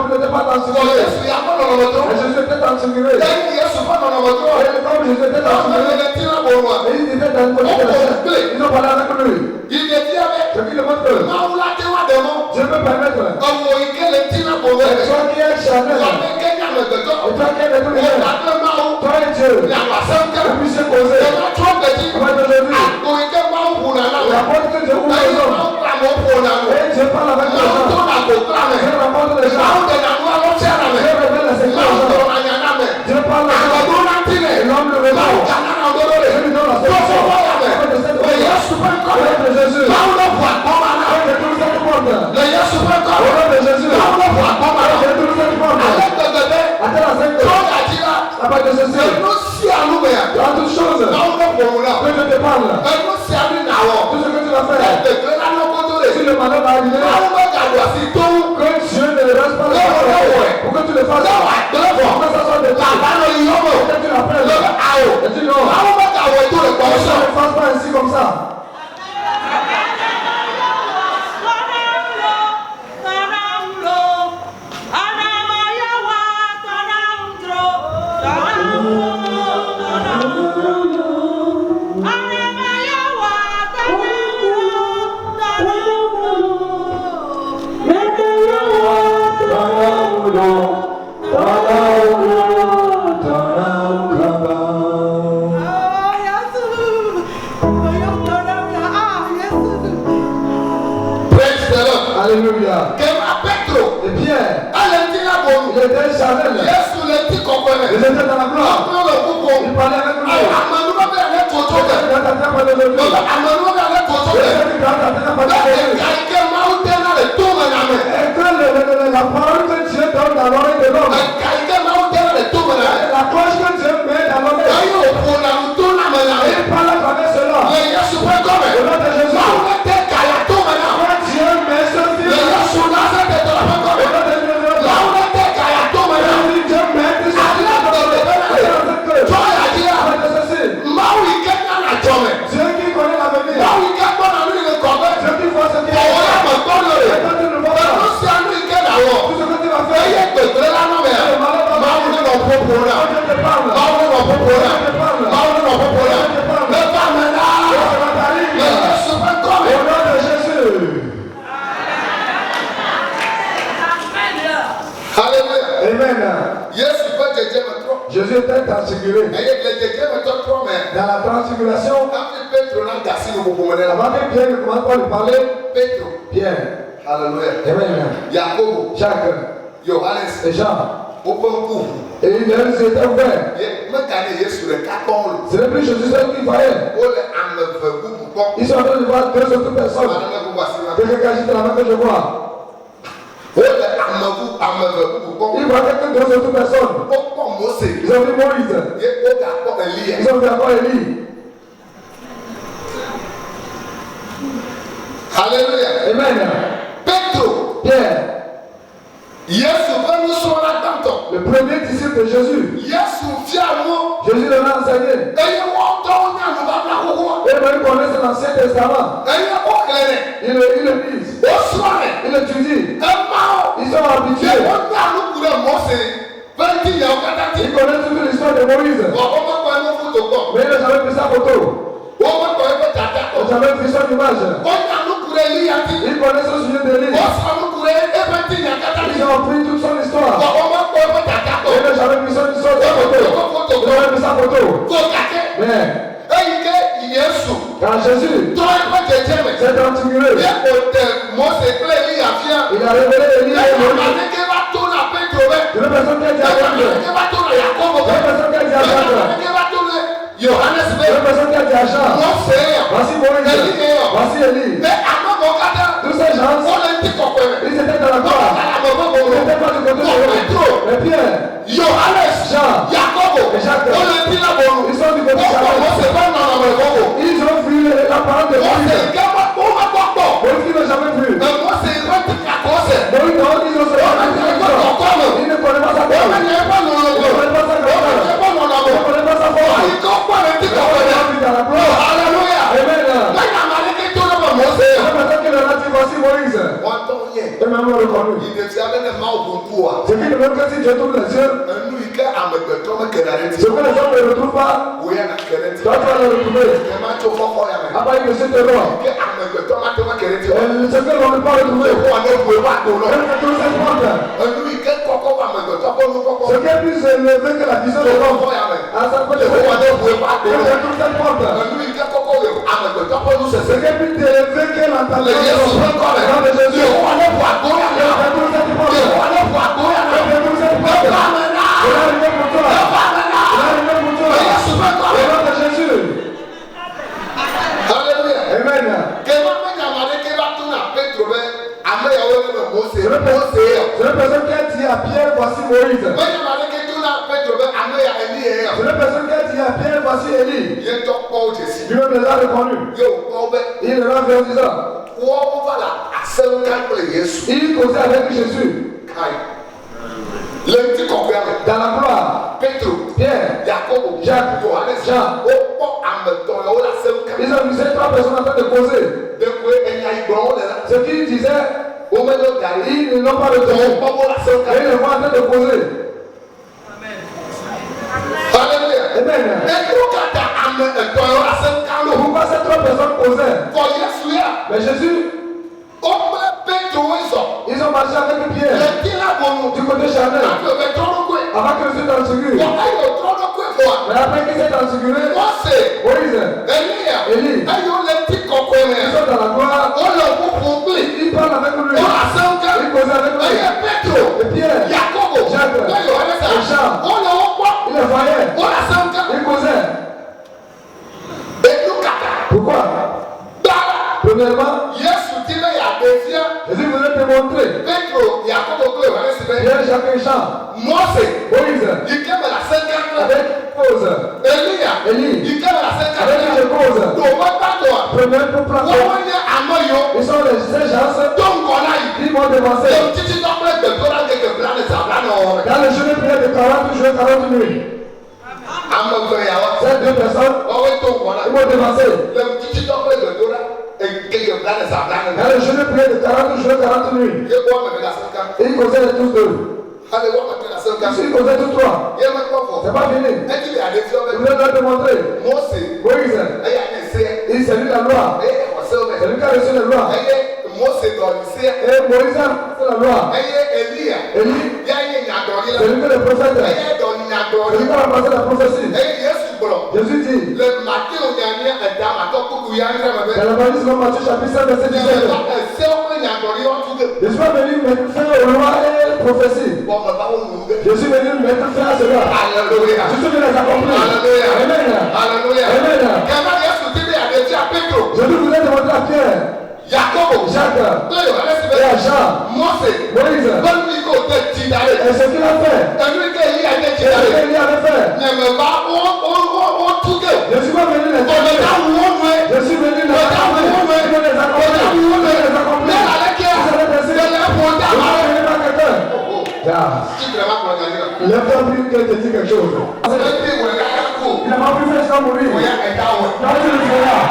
n'était pas transfiguré. Et Jésus était transfiguré. Et comme Jésus était transfiguré, et ils étaient dans le côté de la chair. Ils ont parlé avec lui. Ce qui demande que Dieu peut permettre. Et toi qui es charnel, et toi qui es de tous les jours, toi et Dieu, vous puissiez causer. La porte que Dieu ouvre aux hommes. Et Dieu parle avec les gens. Dieu rapporte les gens. Dieu révèle les secrets aux gens. Dieu parle aux gens. Et l'homme le révèle. Dieu lui donne la solution. De cette porte. Au nom de Jésus. Au nom de toute cette porte. Au nom de Jésus. Au nom de toute cette porte. Attends la secte. À part de ceci. Dans toutes choses. Que je te parle. Tout ce que tu vas faire. Si le malheur va arriver, que Dieu ne le reste pas le pour que tu le fasses. Pour que ça soit de toi. Que tu l'appelles. Et tu non. Que ça ne fasse pas ainsi comme ça. Alléluia. Et Pierre, il était charnel. Ils étaient dans la gloire. Il parlait avec lui. Et que la parole que Dieu donne dans l'oreille de l'homme, la cloche que Dieu met dans l'oreille, il parle à travers cela. Au nom de Jésus. Dieu qui connaît l'avenir. Dieu qui voit ce qui est. Tout ce que tu vas faire. Amen. Jésus était transfiguré. Dans la transfiguration, avant que Pierre ne commence pas à lui parler, Pierre, Amen. Jacques, et Jean, et ils étaient ouverts. Ce n'est plus Jésus seul qui voyait. Ils sont en train de voir deux autres personnes. Quelqu'un agite la main que je vois. Il voit quelqu'un deux autres personnes. Ils ont vu Moïse. Ils ont vu encore Élie. Alléluia. Amen. Pierre. Le premier disciple de Jésus. Jésus le a enseigné. Et ils connaissent l'Ancien Testament. Ils le lisent. Ils l'étudient. Ils sont habitués. Ils connaissent toute l'histoire de Moïse. Mais ils n'ont jamais pris sa photo. Ils n'ont jamais pris son image. Ils connaissent le sujet de l'île. Ils ont pris toute son histoire. Ils n'ont jamais pris son histoire de photo. Ils n'ont jamais pris sa photo. Mais quand Jésus s'est transfiguré, il a révélé Élie et Moïse. C'est une personne qui a dit à Jacques. C'est une personne qui a dit à Jacques. C'est une personne qui a dit à Jean. Voici Moïse. Voici Élie. Tous ces gens, ils étaient dans la gloire. Ils n'étaient pas du côté de l'eau. Mais Pierre, Jean et Jacques, ils sont du côté de Charles. Ils ont vu la parole de Moïse. Moïse qui n'a jamais vu. Moïse, non, ils ont ils ne connaissent pas sa parole. Ce que les hommes ne retrouvent pas, toi tu vas le retrouver. Après que c'est de roi. Ce que l'on ne peut pas retrouver. Ce qui est plus élevé que la vision de l'homme. À sa côté, cette porte. Ce qui est plus élevé que l'entendement de l'homme. De Jésus. C'est la personne qui a dit à Pierre, voici Moïse. C'est la personne qui a dit à Pierre, voici Élie. Lui-même les a reconnus. Il les a vers disant. Il causait avec Jésus. Dans la gloire, Pierre, Jacques, Jean, ils ont vu ces trois personnes en train de causer. Ce qu'ils disaient, ils n'ont pas le temps. Ils ne vont en train de causer. Amen. Pourquoi ces trois personnes causaient? Mais Jésus, ils ont marché avec Pierre du côté charnel avant que Jésus transfigure. Mais après qu'il s'est transfiguré, Moïse, Élie, ils sont dans la gloire, ils parlent avec lui, ils causent avec lui. Et Pierre, Jacques, et Jean, ils les voyaient, ils causaient. Pourquoi? Premièrement, Jésus voulait te montrer. Pierre, Jacques et Jean, Moïse, avec cause. Élie, avec une cause. Première pour plateau. Ils sont les gens qui vont devancer. Dans le jeûne prière de 40 jours, 40 nuits. Ces deux personnes, ils vont devancer. Dans le jeûne prière de 40 jours, 40 nuits. Ils causaient tous deux. Ils causaient tous trois. C'est pas fini. Je voulais leur montrer. Moïse, il salue la loi. C'est lui qui a reçu la loi. Et Moïse a reçu la loi. Élie, c'est lui qui est le prophète. C'est lui qui a remplacé la prophétie. Jésus dit, dans l'évangile de Matthieu chapitre 7 verset 17, je suis venu mettre fin aux lois et prophéties. Je suis venu mettre fin à cela. Je suis venu les accomplir. Amen. Amen. Je voulais demander à Pierre, Jacques, et à Jean, Moïse, et ce qu'il a fait, et ce qu'il avait fait. Je suis pas venu les accomplir. Je suis venu les accomplir. Lève-toi plus que te dit quelque chose. Il n'a pas pu faire ça mourir. Quand tu le feras.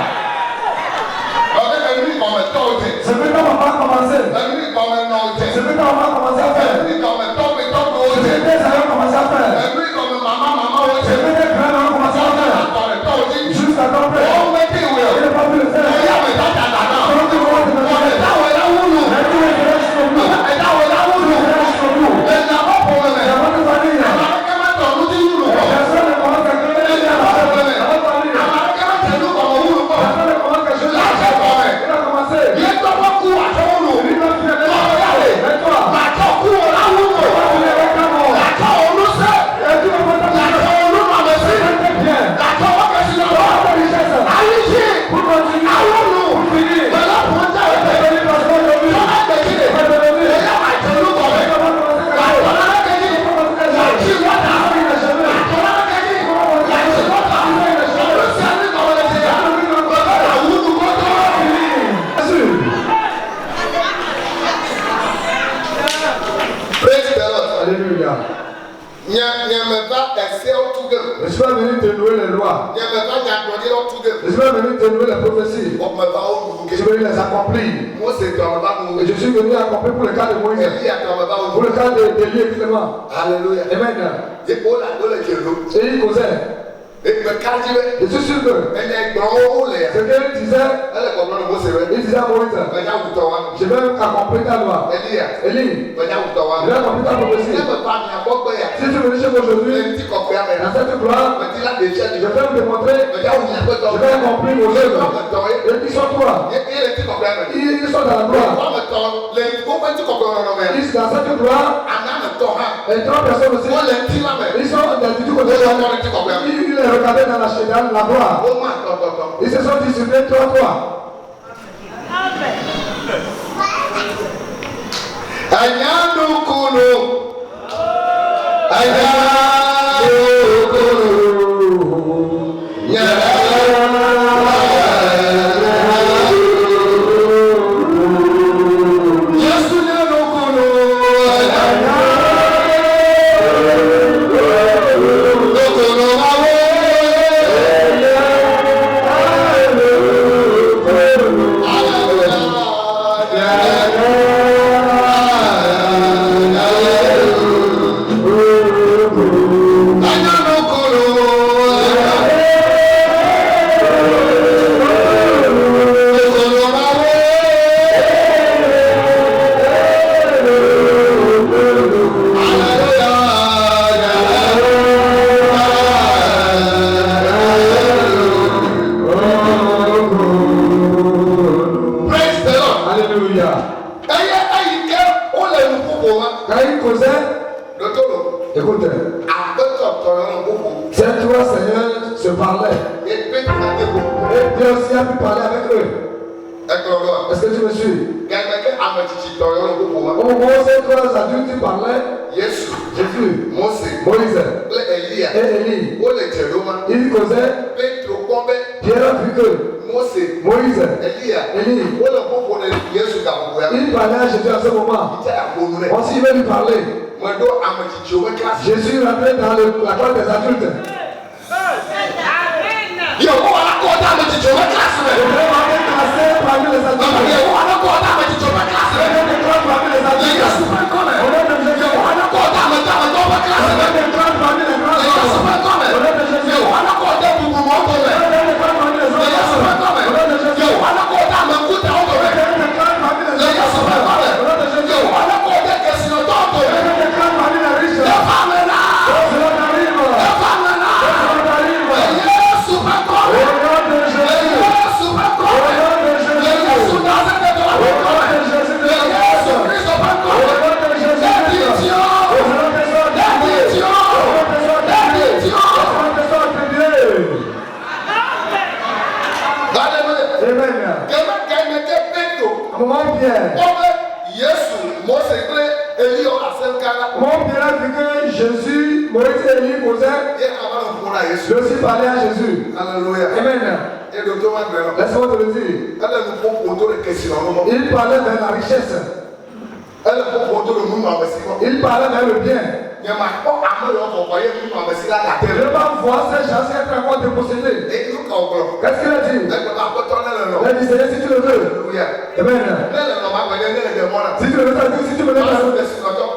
C'est que quand on va commencer. C'est que quand on va commencer à faire. C'est que tes amis ont commencé à faire. C'est que tes grands ont commencé à faire. Jusqu'à ton père. Il n'a pas pu le faire. Comment tu vas te faire? dénouer les lois. Il y a maintenant qui a tout de Je vais venir dénouer les prophéties. On me va au Je vais les accomplir. Moi, c'est toi, Et je suis venu accomplir pour le cas de Moïse. Pour le cas d'Élie et Clément. Alléluia. Amen. Et pour la dole qui est l'eau. Et il causait. Et me calme. Je suis sûr que Elle est grande. ce qu'il disait, Elle est comme le mot, c'est vrai. il disait à Moïse, je vais accomplir ta loi. Élie, je vais accomplir ta prophétie. Si tu veux chez moi aujourd'hui, dans cette gloire, je vais vous démontrer, je vais accomplir vos œuvres. Et ils sont toi. Ils sont dans la gloire. Ils sont dans cette gloire. Et trois personnes aussi. Ils sont dans du côté de la ils les regardaient dans la gloire. Ils se sont distribués toi. Est-ce que tu me suis? Au moment où ces trois adultes parlaient, Jésus, Moïse et Élie, ils causaient. Pierre a vu que Moïse, Élie, il parlait à Jésus à ce moment. Aussi il veut lui parler. Jésus rentré dans la classe des adultes. Jésus, Moïse et Élie causaient. Je suis parlé à Jésus. Alléluia. Amen. Laisse-moi te le dire. Il parlait vers la richesse. Il parlait vers le bien. Je ne vais pas voir ces gens être encore dépossédés. Qu'est-ce qu'il a dit? Il a dit, Seigneur, si tu le veux. Amen. Si tu le veux, si tu me le veux,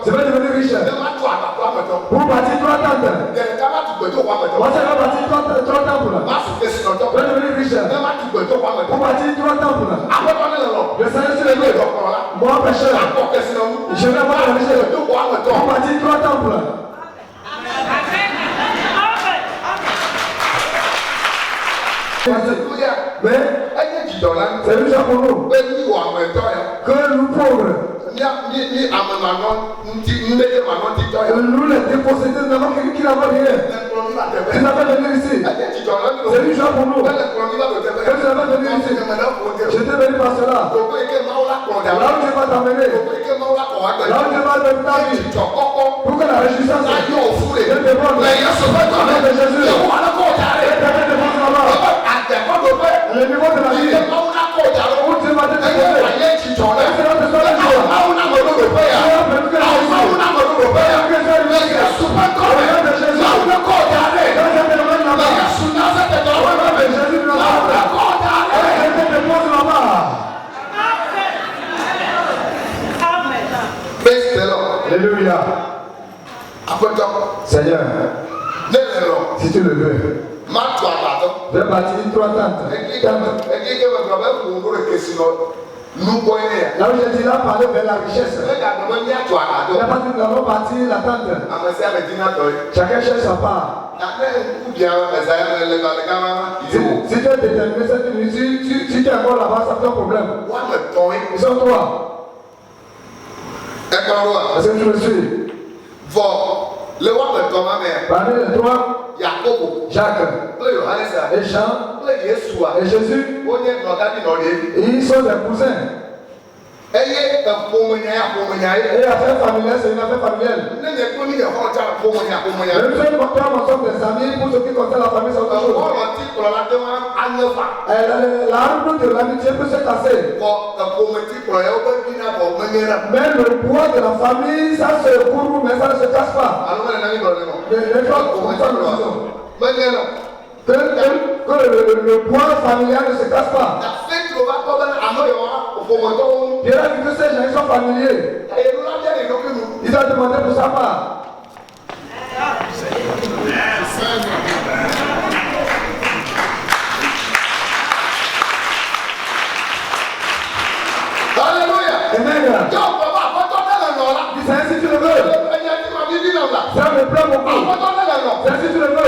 je vais devenir riche. Pour bâtir 3 tentes. Moi, je vais bâtir 3 temples. Je vais devenir riche. Pour bâtir 3 temples. Le Seigneur, si le veut. Moi, pécheur. Je vais avoir la richesse. Pour bâtir 3 temples. Mais c'est déjà pour nous que nous pauvres, nous les dépossédés, nous n'avons qui n'avons rien. Tu n'avais venu ici. C'est déjà pour nous. Quand tu n'avais venu ici, j'étais venu par cela. Là où tu vas t'amener, là où tu vas donner ta vie, pour que la réjouissance de dépendre de Jésus. Le niveau de la vie, où tu vas te déposer, Seigneur, si tu le veux, je vais bâtir 3 tentes. Là où j'ai dit là, parler vers la richesse. Il a pas dit nous allons bâtir la tente. Chacun cherche sa part. Si tu es déterminé cette nuit, si tu es encore là-bas, ça fait un problème. Ils sont 3. Est-ce que tu me suis? Parmi les 3, Jacques et Jean et Jésus, ils sont des cousins. Et l'affaire familiale, c'est une affaire familiale. Même si nous sommes des amis, pour ce qui concerne la famille, c'est autre chose. L'arbre de l'amitié peut se casser. Mais le poids de la famille, ça se court, mais ça ne se casse pas. Les que le poids familial ne se casse pas. Il a dit que ces gens ils sont familiers. Ils ont demandé pour sa part. Alléluia. Amen. Si tu le veux. Ça me plaît beaucoup. Si tu le veux.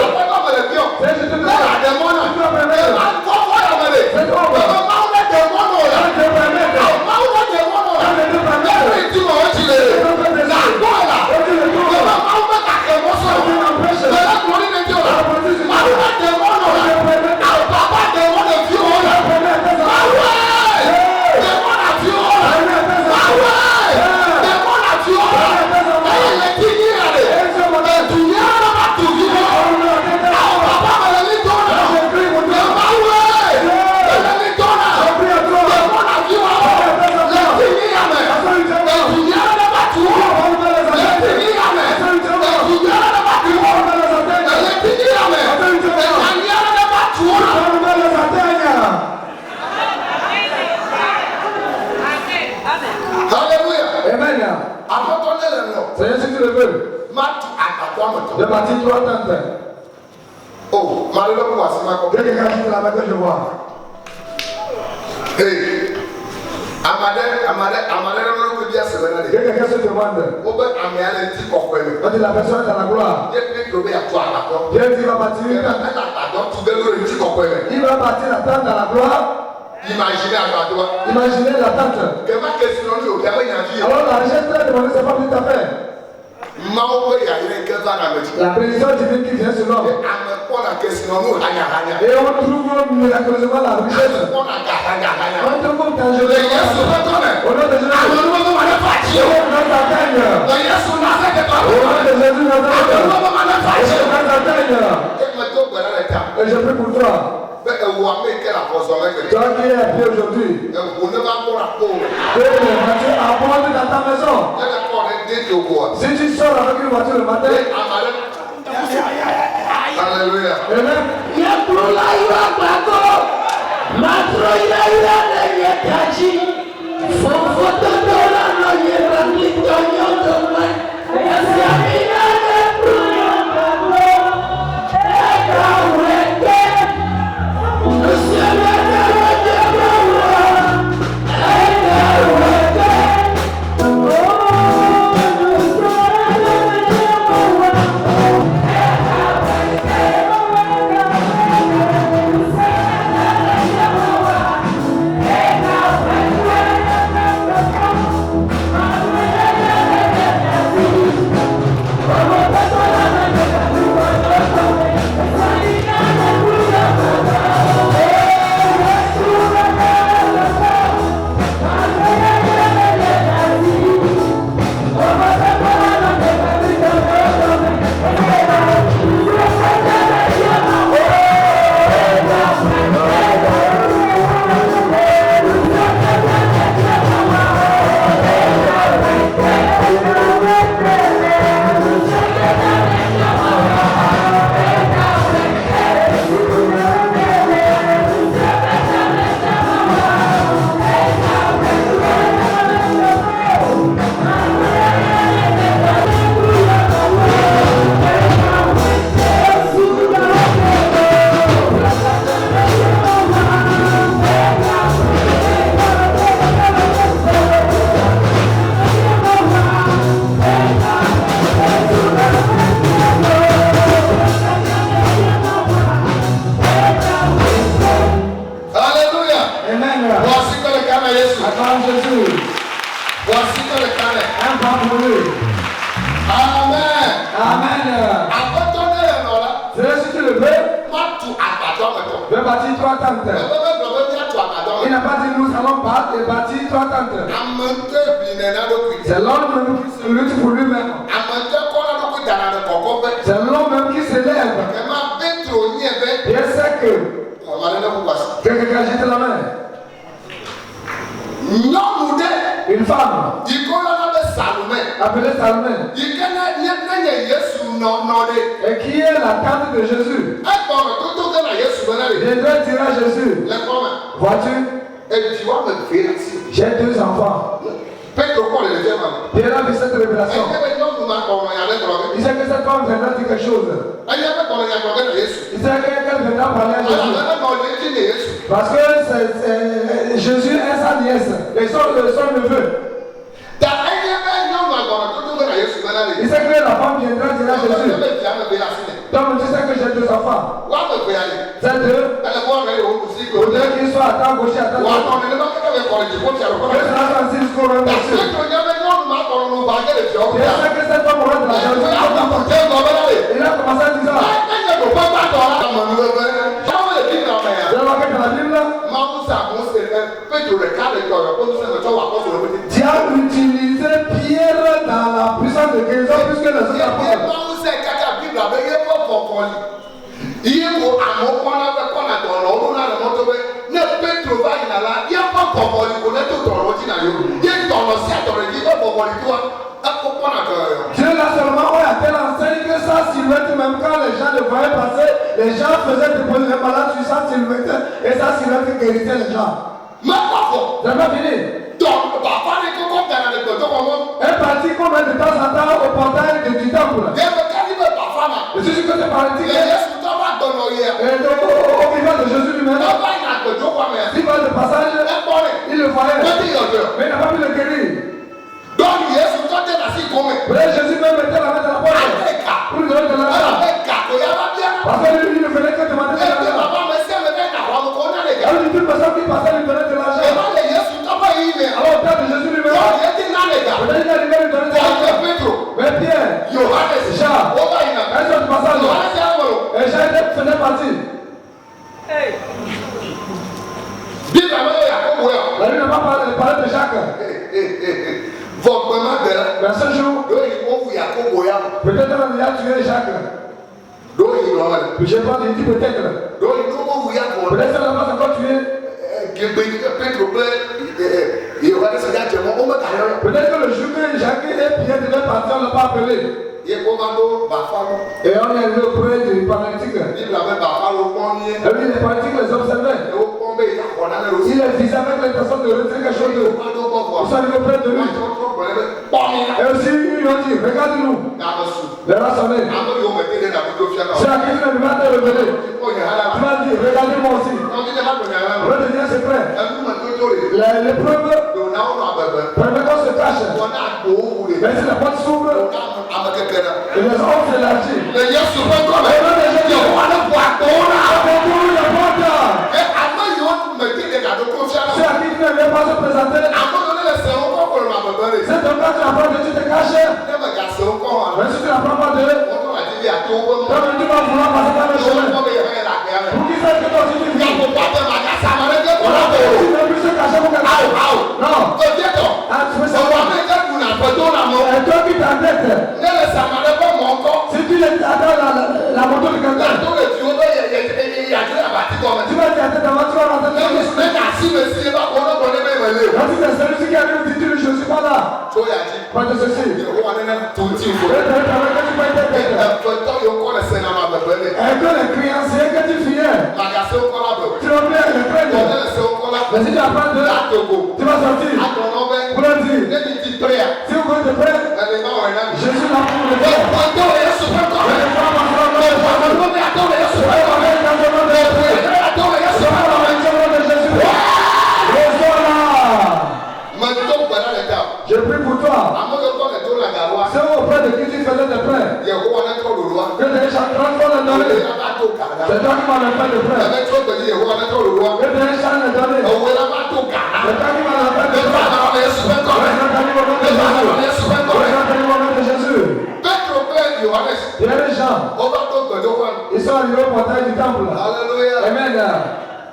Si tu le veux. Seigneur, si tu le veux, je bâtis 3 tentes. Oh, malheureusement, voici ma copine. Il y a quelqu'un qui est là-bas que je vois. Hey, Il y a quelqu'un qui se demande. Quand la personne est dans la gloire, Dieu dit qu'il va bâtir une tente. Il va bâtir la tente dans la gloire. Imaginez la tente. Alors la richesse de demander, c'est pas tout à fait. La prédiction divine qui vient sur l'homme. Et on trouve miraculeusement la richesse. On trouve dangereusement. Au nom de Jésus. Et je prie pour toi. Toi qui es appelé aujourd'hui, que les voitures abondent dans ta maison. Si tu sors avec une voiture le matin, Alléluia. le veut, tu vais bâtir 3 tentes. Il n'a pas dit nous allons bâtir 3 tentes. C'est l'homme même qui se lutte pour lui-même. C'est l'homme même qui s'élève. Et il sait que quelqu'un agite la main. Une femme appelée Salomé, et qui est la tante de Jésus, viendrait dire à Jésus, vois-tu, j'ai 2 enfants. Pierre a vu cette révélation. Il sait que cette femme viendra dire quelque chose. Il sait qu'elle viendra parler à Jésus. Parce que Jésus est sa nièce et son neveu. Il sait que la femme viendra dire à Jésus. Donc tu sais que j'ai 2 enfants. C'est 2. Pour deux qui soient à ta gauche et à ta droite. Que cela soit ainsi jusqu'au même monsieur. Il sait que cette femme aura de la jalousie. Il a commencé à dire ça. Dieu a utilisé Pierre dans la puissance de guérison plus que les autres apôtres. Dieu l'a seulement appelé l'enseigne que sa silhouette, même quand les gens le voyaient passer, les gens faisaient déposer les malades sur sa silhouette et sa silhouette guérissait les gens. C'est pas fini. Elle partit combien de temps en temps au portail du temple. Je suis sûr que c'est paralytique. Et donc, au vivant de Jésus lui-même, il va le passage, il le voyait. Mais il n'a pas pu le guérir. Jésus même mettait la main dans la poche pour lui donner de l'argent. Parce que lui ne venait que demander de l'argent. Alors il dit une personne qui passait lui donnait de l'argent. Alors au père de Jésus lui-même, peut-être il a lui donner de l'argent. Mais Pierre, Jean, un seul passage. Et Jean faisait partie. La Bible n'a pas parlé de Jacques. Mais ce jour, peut-être on a tué Jacques. Je sais pas, il dit peut-être. Peut-être qu'on n'a pas encore tué. Peut-être que le jour que Jacques et Pierre devaient partir, on ne l'a pas appelé. Et on est allé auprès du paralytique. Et lui, les paralytiques les observaient. Il les visait avec l'intention de retirer quelque chose d'eux. Ils sont arrivés auprès de lui. Et aussi, ils lui ont dit, regarde-nous. Les rats sont nés. C'est à qui tu ne vas te révéler. Tu vas dire, regardez-moi aussi. On va te dire secret. Les preuves, permet qu'on se cache. Mais si la porte s'ouvre, et les hommes s'élargissent. Et les gens c'est à qui tu ne viens pas se présenter. C'est ton cas, tu apprends que tu te caches. Mais si tu n'apprends pas d'eux, comme tu vas vouloir passer par le chemin. Pour qui c'est que toi tu dis viens. On a tu ne plus se cacher pour quelqu'un. Non. Tu veux savoir. Et toi qui t'endette. Si tu attends la moto de quelqu'un. Tu vas t'attendre d'abord, tu vas rentrer dans le chemin. Quand tu es celui qui arrive, tu dis je ne suis pas là. Pas de ceci. Et que les créanciers que tu fiais, tu vas bien les prendre. Mais si tu apprends de tu vas sortir. Pour leur dire, si vous voulez te prendre, je suis là pour le faire. Je prie pour toi. C'est auprès de qui tu faisais des prêts. Que les gens transforment le donner. C'est toi qui m'as fait de prêts. Que les gens le donner. C'est toi qui m'as fait de prêts. Jésus. Il y a des gens. Ils sont arrivés au portail du temple. Alléluia. Amen.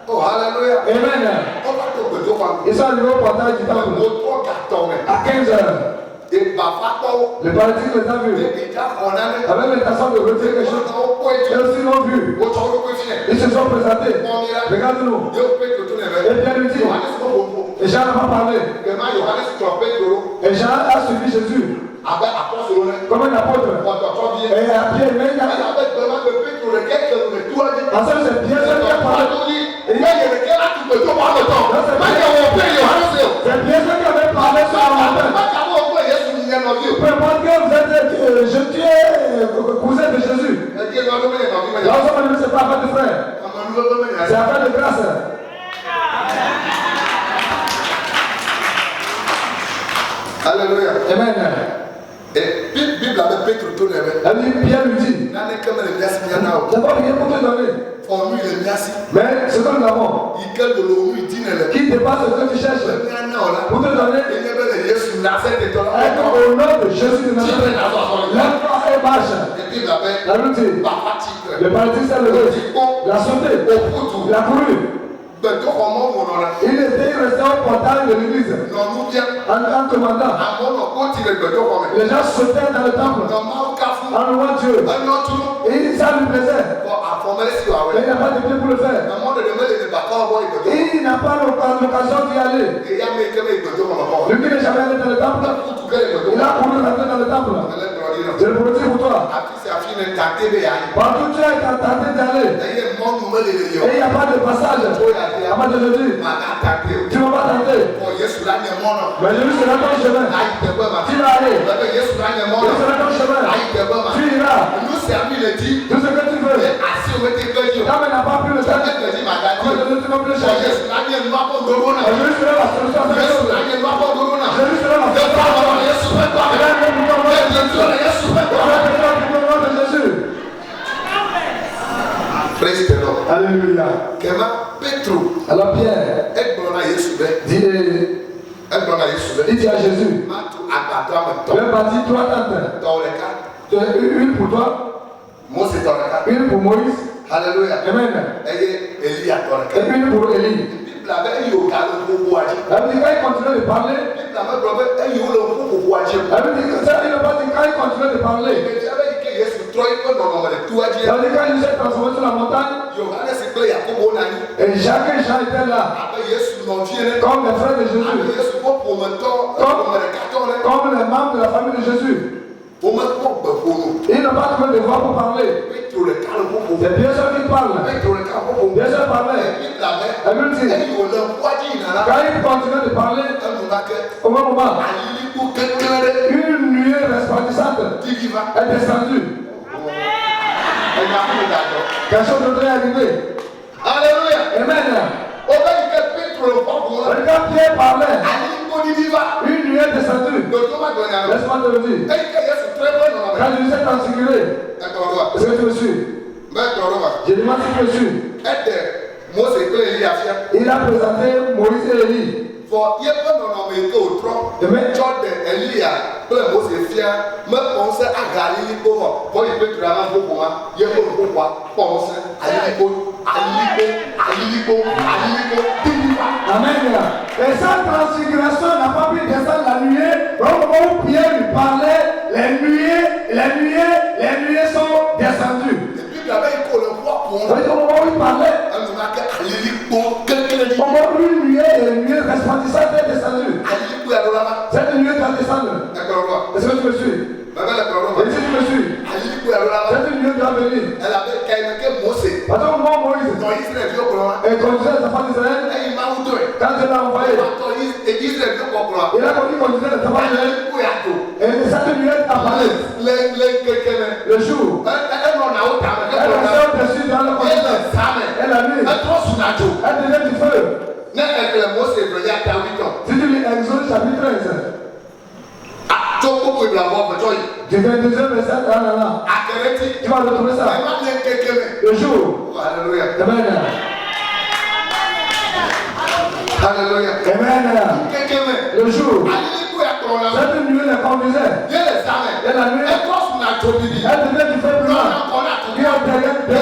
Oh, alléluia. Amen. On va te dire quoi? Ils sont arrivés au portail du temple. À 15 heures. Et Bafato, Le paralytique les a vus. Avec l'intention de retirer quelque chose. Et aussi l'ont vu. Ils se sont présentés. Regarde-nous. Et bien lui dit. Et Jean n'a pas parlé. Et Jean a suivi Jésus. Comme un apôtre. Et à pied, mais il a ensemble, c'est bien ça qui a parlé. C'est bien ça qui avait parlé sur la montagne. Peu importe que vous êtes cousin de Jésus. L'ensemble, ce n'est pas affaire de frère. C'est affaire de grâce. Alléluia. Amen. Et Bible avait Pétre tout le monde. Pierre lui dit. D'abord, rien pour te donner. Mais ce que nous avons, qui dépasse ce que tu cherches, pour te donner, au nom de Jésus de Nazareth, l'enfant est marche. La lutte, le paralytique s'est levé, la sauté, la couru. Il était resté au portail de l'église en commandant. Les gens sautaient dans le temple en louant Dieu. Et ça lui plaisait. Mais il n'a pas de pied pour le faire. Il n'a pas l'occasion d'y aller. Lui qui n'est jamais allé dans le temple, il a couru rentrer dans le temple. Je le promets pour toi. Partout tu es tenté d'aller. Et il n'y a pas de passage. Avant de le dire, tu ne vas pas tenter. Mais Jésus sera ton chemin. Tu vas aller. Jésus sera ton chemin. Tu iras. Tout ce que tu veux. Quand il n'a pas pris le temps, on va te donner plus cher. Jésus sera la solution. Jésus sera la solution. Praise the Lord. Alléluia. Alors Pierre il dit à Jésus, tu es parti 3 tentes. Une pour toi, une pour Moïse. Alléluia. Amen. Et une pour Élie. Quand il continue de parler, il n'a pas dit quand il continue de parler. Quand il s'est transformé sur la montagne, et Jacques et Jean étaient là, comme les frères de Jésus, comme les membres de la famille de Jésus. Il n'a pas trouvé de voix pour parler. C'est bien sûr qu'il parle. Bien sûr parlait. La Bible dit, quand il continue de parler, au même moment, une nuée resplendissante est descendue. Quelque chose d'autre est arrivé. Alléluia. Amen. Quand Pierre parlait, une nuée est descendue. Laisse-moi te le dire. Quand je s'est transfiguré, est-ce que tu me suis? Je demande si tu me suis. Il a présenté Moïse et Élie. Amen. Et sa transfiguration n'a pas pu descendre la nuée. Au moment où Pierre lui parlait, les nuées sont descendues. Au moment où il parlait, au moment où une nuée resplendissante est descendue. Cette nuée doit descendre. Est-ce que tu me suis? Et si tu me suis? Cette nuée doit venir. Parce qu'au moment où Moïse et conduisait les enfants d'Israël, quand Dieu l'a envoyé, il a conduit les enfants d'Israël. Et cette nuée apparaît le jour. Elle est au-dessus dans le continent. Et la nuit, elle devient du feu. Si tu lis Exode chapitre 13, du 22e verset, tu vas retrouver ça. Le jour. Amen. Alléluia. Amen. Le jour. Cette nuit les conduisait. Et la nuit, elle devait du feu plus loin. Il y a derrière le feu.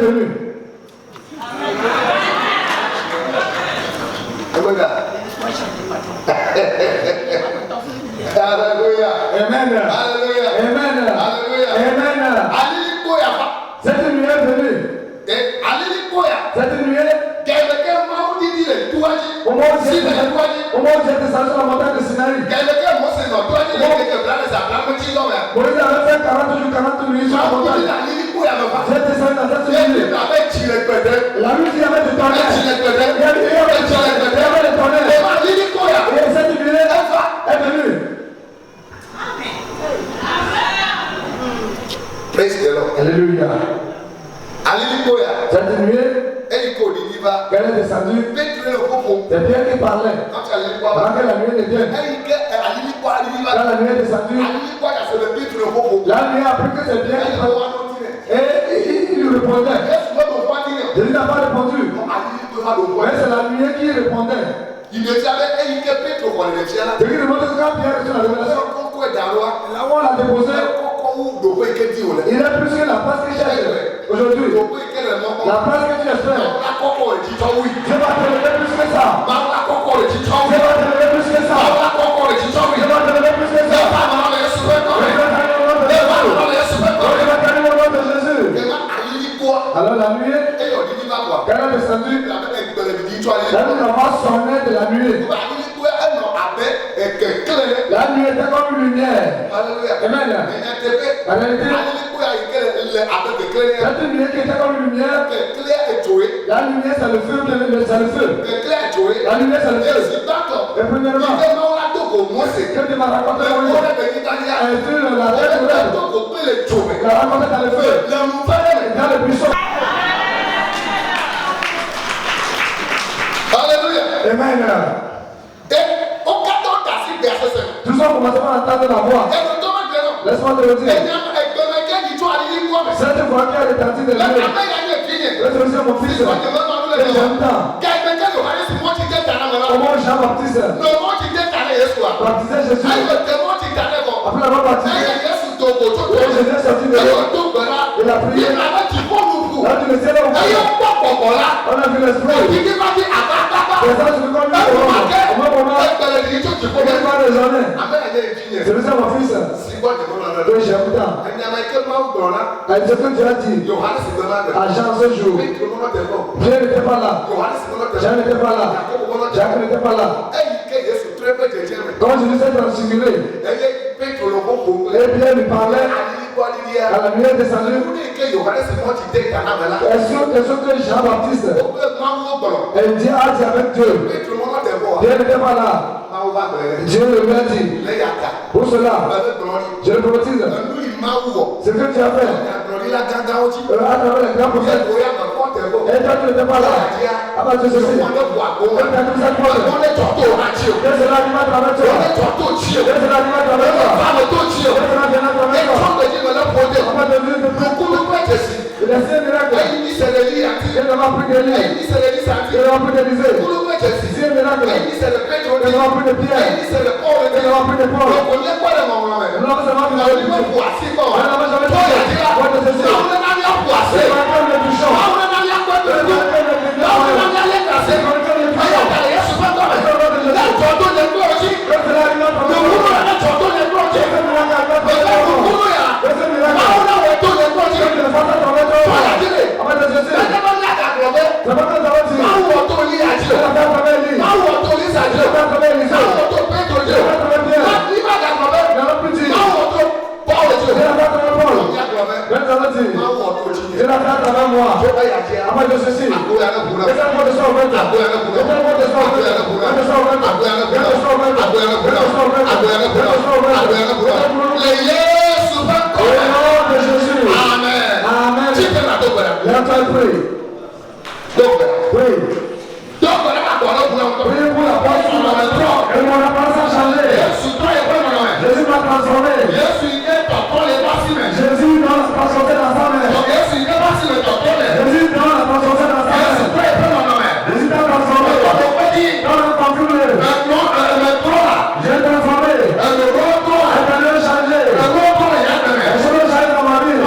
venu. Alléluia. Amen. Alléluia. Amen. Alléluia. Amen. Alléluia. Cette nuit est venue. Alléluia. Cette nuit est Quelqu'un m'a dit le touaji. au moment où Si le touaji. au moment où j'étais descendu sur la montagne de Sinaï. Quelqu'un m'a dit le touaji. Le blanc de sa blanc petit homme. Moïse avait fait 40 jours, 40 nuits sur la montagne. J'ai descendu dans cette nuit. La nuit qui avait des tonnerres. Il y avait des tonnerres. Et cette nuit est venue. Praise the Lord. Alléluia. Alléluia. Cette nuit, Elle est elle est descendue. C'est Pierre qui parlait. Pendant que la nuit était bien. Quand la nuit est descendue, la nuit a appris que c'est Pierre qui parlait. Et il lui répondait. Jésus n'a pas répondu. Mais c'est la nuit qui répondait. Ce qui remonte quand Pierre est sur la révélation. Là où on l'a déposé, il a plus que la place qu'il cherche. Aujourd'hui, la place que tu espères, je vais te lever plus que ça. Je vais te lever plus que ça. Je vais te lever plus que ça. Alors la nuit, quand elle est descendue, la nuit va sonner de la nuit. La nuit était comme une lumière. Amen. En réalité, cette nuit qui était comme une lumière, la lumière c'est le feu, c'est le feu. La lumière c'est le feu. Et premièrement, que tu m'as raconté Moïse, la raconté dans le feu, dans le buisson. Alléluia. Amen. Tout ça commence par entendre la voix. Laisse-moi te le dire. Cette voix qui a retenti de Dieu. Laisse-moi mon fils. Et j'aime tant. Comment Jean-Baptiste baptisait Jésus. Après l'avoir baptisé, Jésus est sorti de l'eau. Il a prié. Là, tu le sais là où on a vu l'esprit. C'est ça, je veux qu'on lui dise. On va voir. On va pas raisonner. C'est le ça, mon fils. Oui, j'aime tant. Et ce que tu as dit à Jean ce jour, Pierre n'était pas là. Jean n'était pas là. Jacques n'était pas là. Quand Jésus s'est transfiguré, et Pierre lui parlait, à la nuit est descendue. Est-ce que Jean-Baptiste dit a dit avec Dieu? Pierre n'était pas là. Dieu lui a dit. Pour cela, je le prophétise. Ce que tu as fait, à travers les grands prophètes, et toi tu n'étais pas là. À partir de ceci, et tu as tout ça pour toi. Et cela arrive à travers toi. Et cela arrive à travers toi. Et cela vient à travers toi. On va devenir de plus. Il a fait un miracle. Il n'a pas pris d'Élie. Il n'a pas pris d'Élisée. C'est un miracle. Il n'a pas pris de Pierre. Il n'a pas pris de Paul. On n'a pas seulement vu la religion. On n'a pas jamais vu quoi de ceci. C'est pas comme le bouchon. C'est pas comme le Je la fais à travers moi. Après de ceci. Laissez-moi de ça au ventre. Laissez-moi de ça au ventre. Au nom de Jésus. Amen. Let us pray. Pray. Priez pour la porte. Et mon apparence a changé. Jésus m'a transformé. Jésus m'a transformé dans sa mère. Jésus m'a transformé dans sa mère. Jésus m'a transformé dans le confirmé. J'ai transformé. J'ai bien changé. Les choses changent dans ma vie.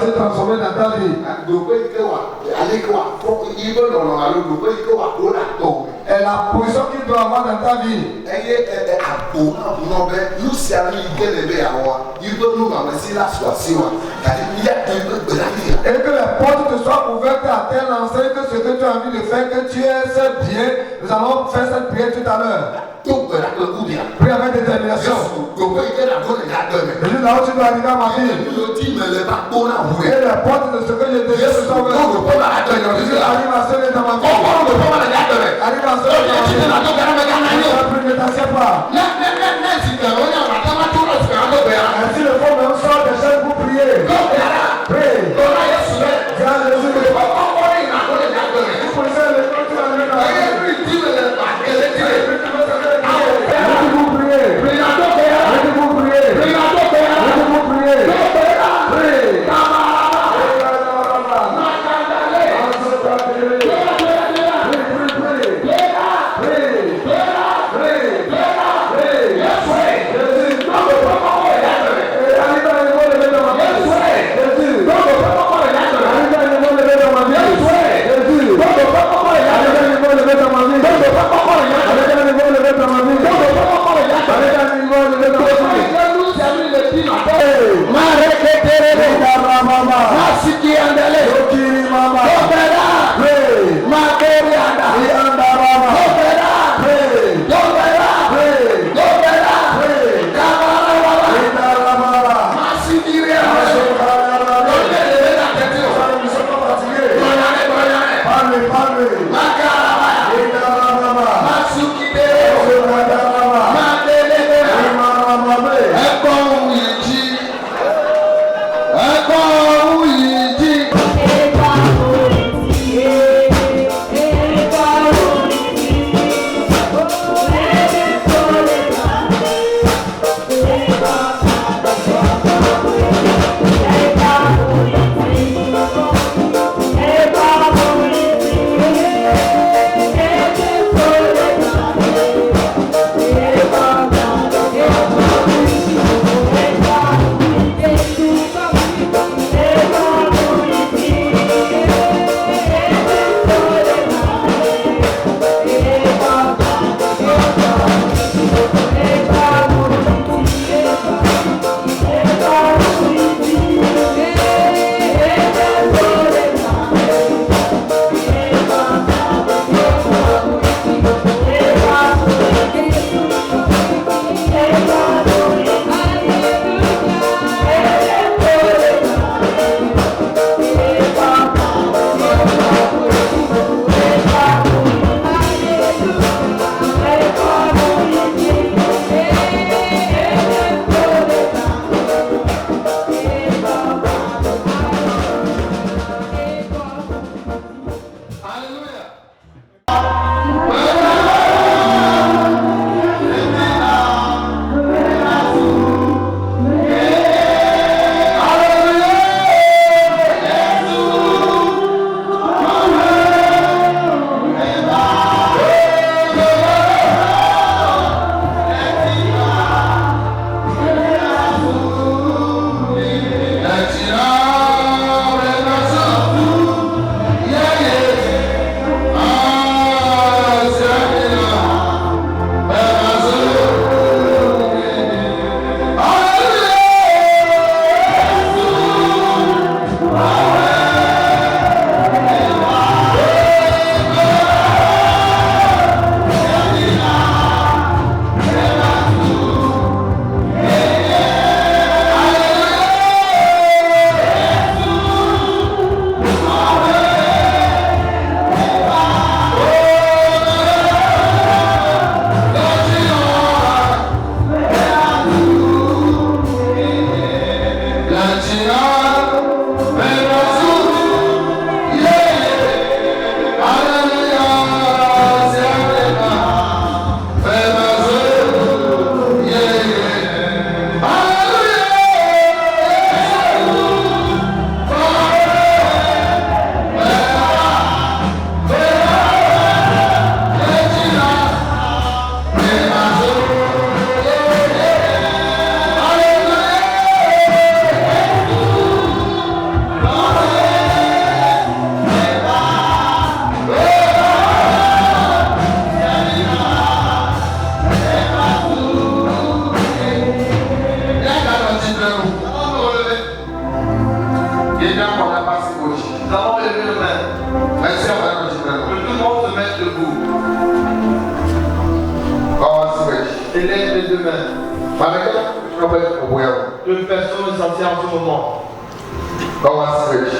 se transformer dans ta vie. Et la position qu'il doit avoir dans ta vie. Et que les portes te soient ouvertes à telle enseigne que ce que tu as envie de faire, que tu aies ce bien. Nous allons faire cette prière tout à l'heure. Prie avec détermination. Et là où tu dois arriver à ma vie. Et les portes de ce que je désire se sont ouvertes. Arrive à ce dans ma vie. Arrive à ce dans ma vie. Ne t'assieds pas. Et si le fond même sort des chaînes pour prier. Prie. Pray. Élève les deux mains. Deux personnes s'assiedent en ce moment.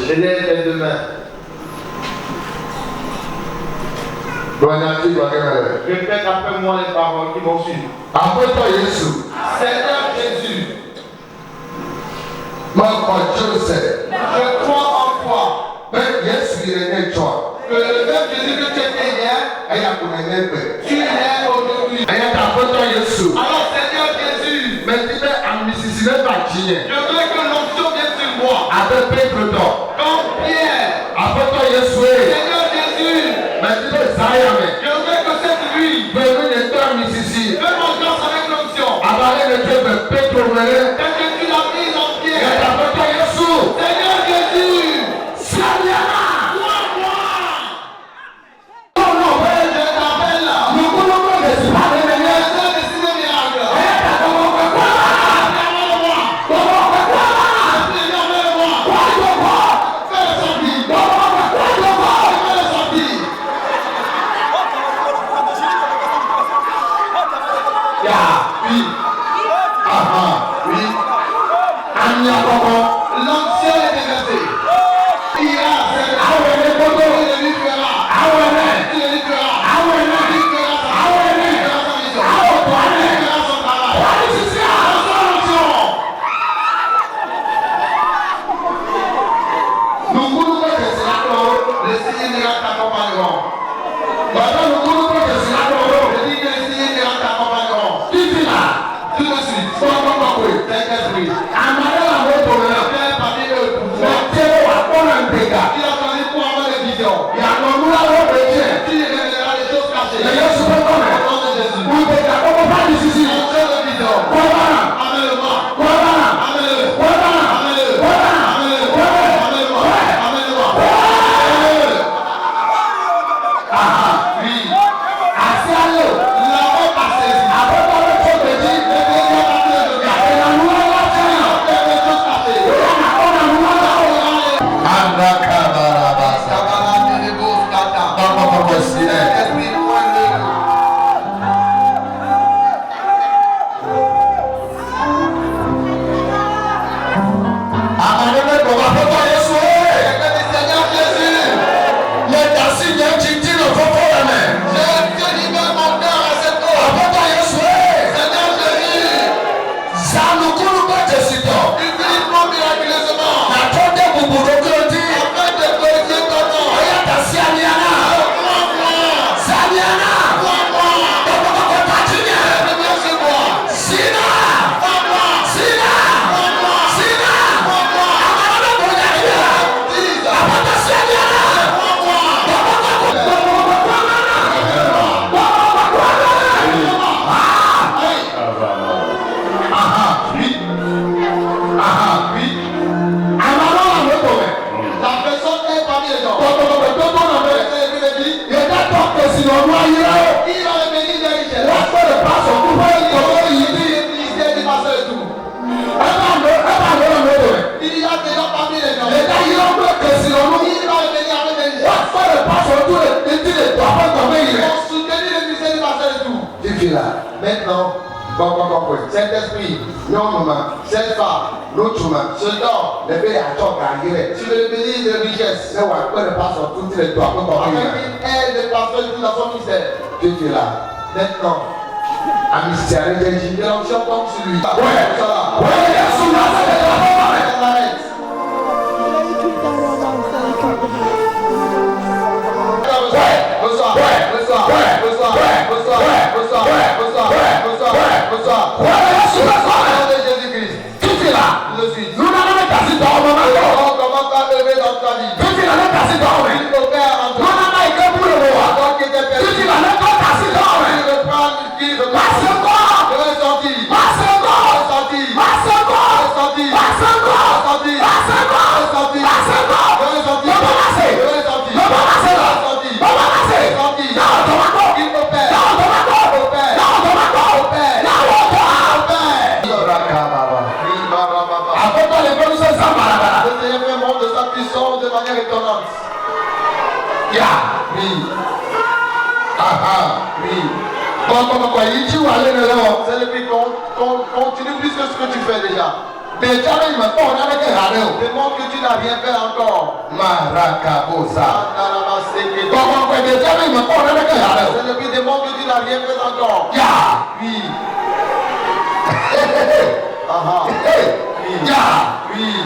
Élève les deux mains. Répète après moi les paroles qui vont suivre. Seigneur Jésus, je crois en toi. Que le même Jésus que tu étais hier, tu l'es aujourd'hui. Alors Seigneur Jésus, je veux que l'onction vienne sur moi. Comme Pierre. Seigneur Jésus, je veux que cette nuit, fais mon grâce avec l'onction. Tel que tu l'as mise en Pierre. Seigneur Jésus, l'onction est déversée. Il ira, il le lui fera. Il le lui fera. Il fera sa mission. Il fera son travail. Nous voulons que le Seigneur miracle t'accompagneront. Je dis que le Seigneur miracle t'accompagneront. Tout de suite. Saint-Esprit. Il a choisi pour avoir des visions. Tu révéleras les choses cachées. Au nom de Jésus. Amène-le-moi. Maintenant, Saint-Esprit, cette femme, l'autre main, ce don, tu veux le bénir de richesse. Afin qu'il aide de passer tout dans son ministère. Tu es là. Maintenant, l'onction tombe sur lui. Jésus-Christ. Tout est là. Je suis. Nous n'avons pas cassé dans le moment. Comment t'as levé dans ta vie? Tout est là. Nous cassé dans le moment. Nous n'avons pas été pour le moment. Tout est là. Nous n'avons pas cassé dans le moment. Je reprends le qui. Passe encore. Je vais sortir. Passe encore. Sortir. Passe encore. Sortir. Passe encore. Sortir. Passe encore. Sortir. Passe encore. Je vais sortir. Je vais passer. Je vais sortir. Je vais passer. Sortir. Je vais passer. Sortir. Non, on va encore. Il opère. Non, on va encore. Opère. Non, on va encore. Opère. Non, on va encore. Le Seigneur fait montre de sa puissance de manière étonnante. Oui. Oui. C'est fait déjà. Benjamin, il m'a pas on a avec un Démontre que tu n'as rien fait encore. Marakabosa. Comment quoi Benjamin, il m'a pas on a avec un C'est le but, démontre que tu n'as rien fait encore. Ya. Oui. Ya. Oui.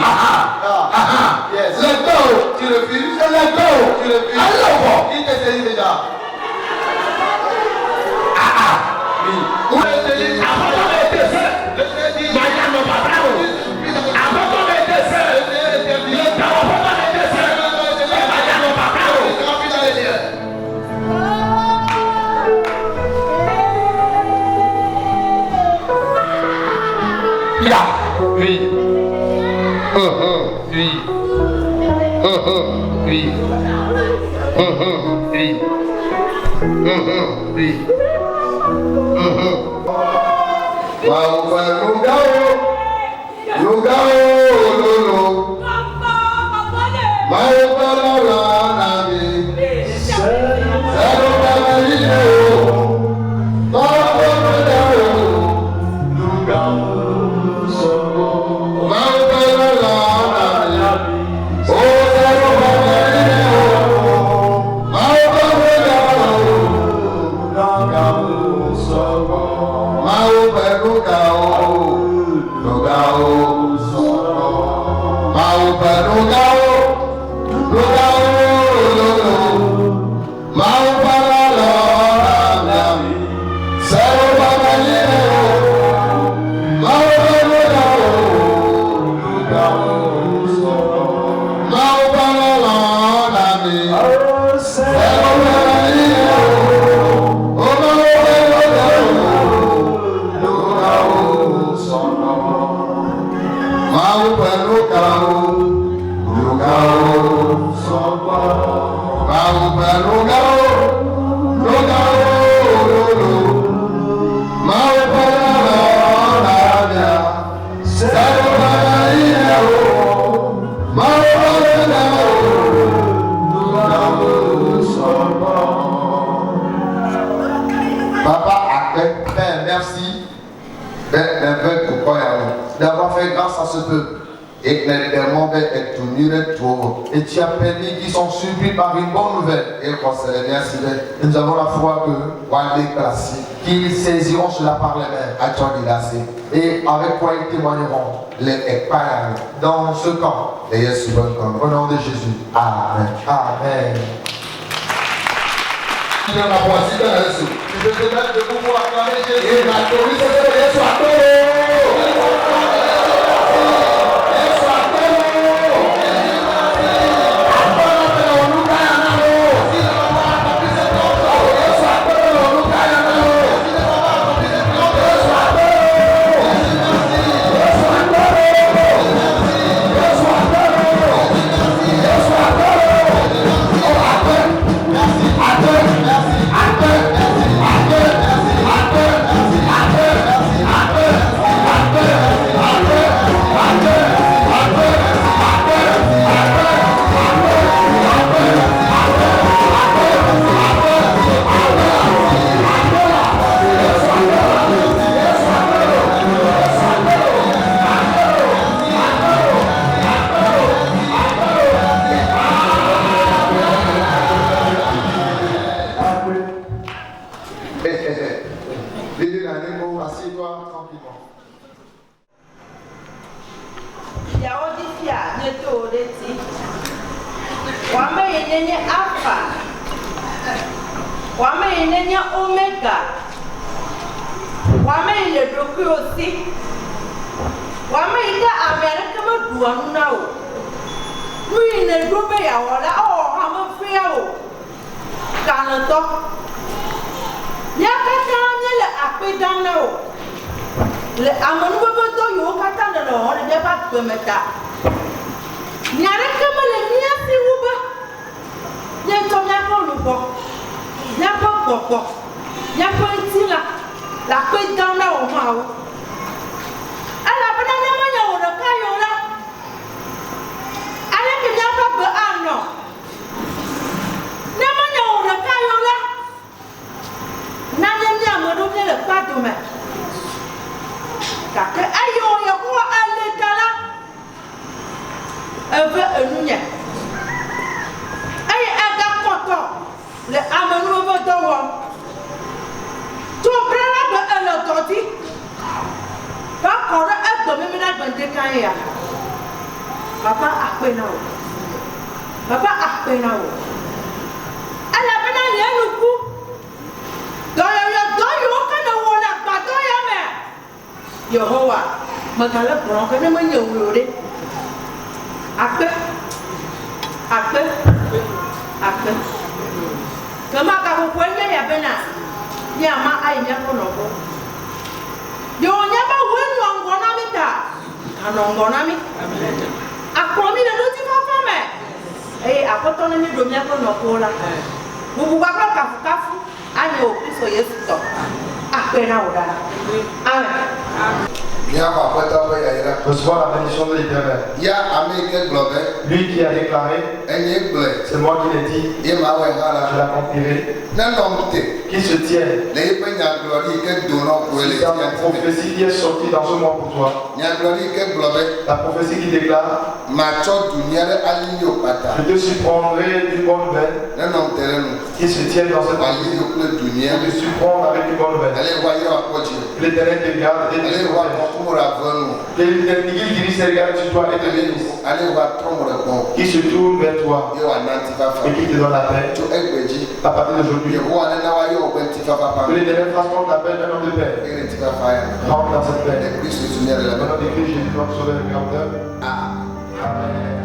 Yes. Let go. Tu refuses. Let go. Tu refuses. Alors, Il te saisit déjà. Oui. où est-ce que Oui. Oui. Oui. Oui. Oui. d'avoir fait grâce à ce peuple et que les démons est tenu et tu as permis qu'ils sont surpris par une bonne nouvelle. Et nous avons la foi que qu'ils saisiront cela par les mains et avec quoi ils témoigneront dans ce camp. Et au nom de Jésus. Amen. Amen. Je te demande de pouvoir acclamer Jésus. Ayo ya Elle veut un nounia. Elle est content. Les amenou vont d'or. Tout prend la de l'autorité. Pas qu'on a un domaine de décaillé. Papa a peine. Papa a peine. Elle a peine à nous coup. Dans le dos, il y a aucun bateau. Yehowa, magala pour que ne me yore. Après. Comment vous pouvez y avoir un yama à y avoir un peu. Yo nyama wenu angonamita. Anongonami. Akomi na luti fafame. A potone ni domia ko nokola. Bubu baba kafu. Ani o Kristo Yesu to. Apena odara. Amen. Recevoir la bénédiction de l'Éternel. Lui qui a déclaré, c'est moi qui l'ai dit, je l'accomplirai. Qui se tient. C'est la prophétie qui est sortie dans ce mois pour toi. La prophétie qui déclare, je te surprendrai d'une bonne nouvelle. Qui se tient dans cette prophétie. Je te surprendre avec une bonne nouvelle. L'Éternel te garde et te surprend. Que l'Éternel dirige ses regards sur toi et te bénisse. Qui se tourne vers toi et qui te donne la paix. À partir d'aujourd'hui, que l'Éternel fasse qu'on t'appelle un homme de paix. Rentre dans cette paix. Au nom de Christ Jésus, notre Sauveur et Rédempteur. Amen.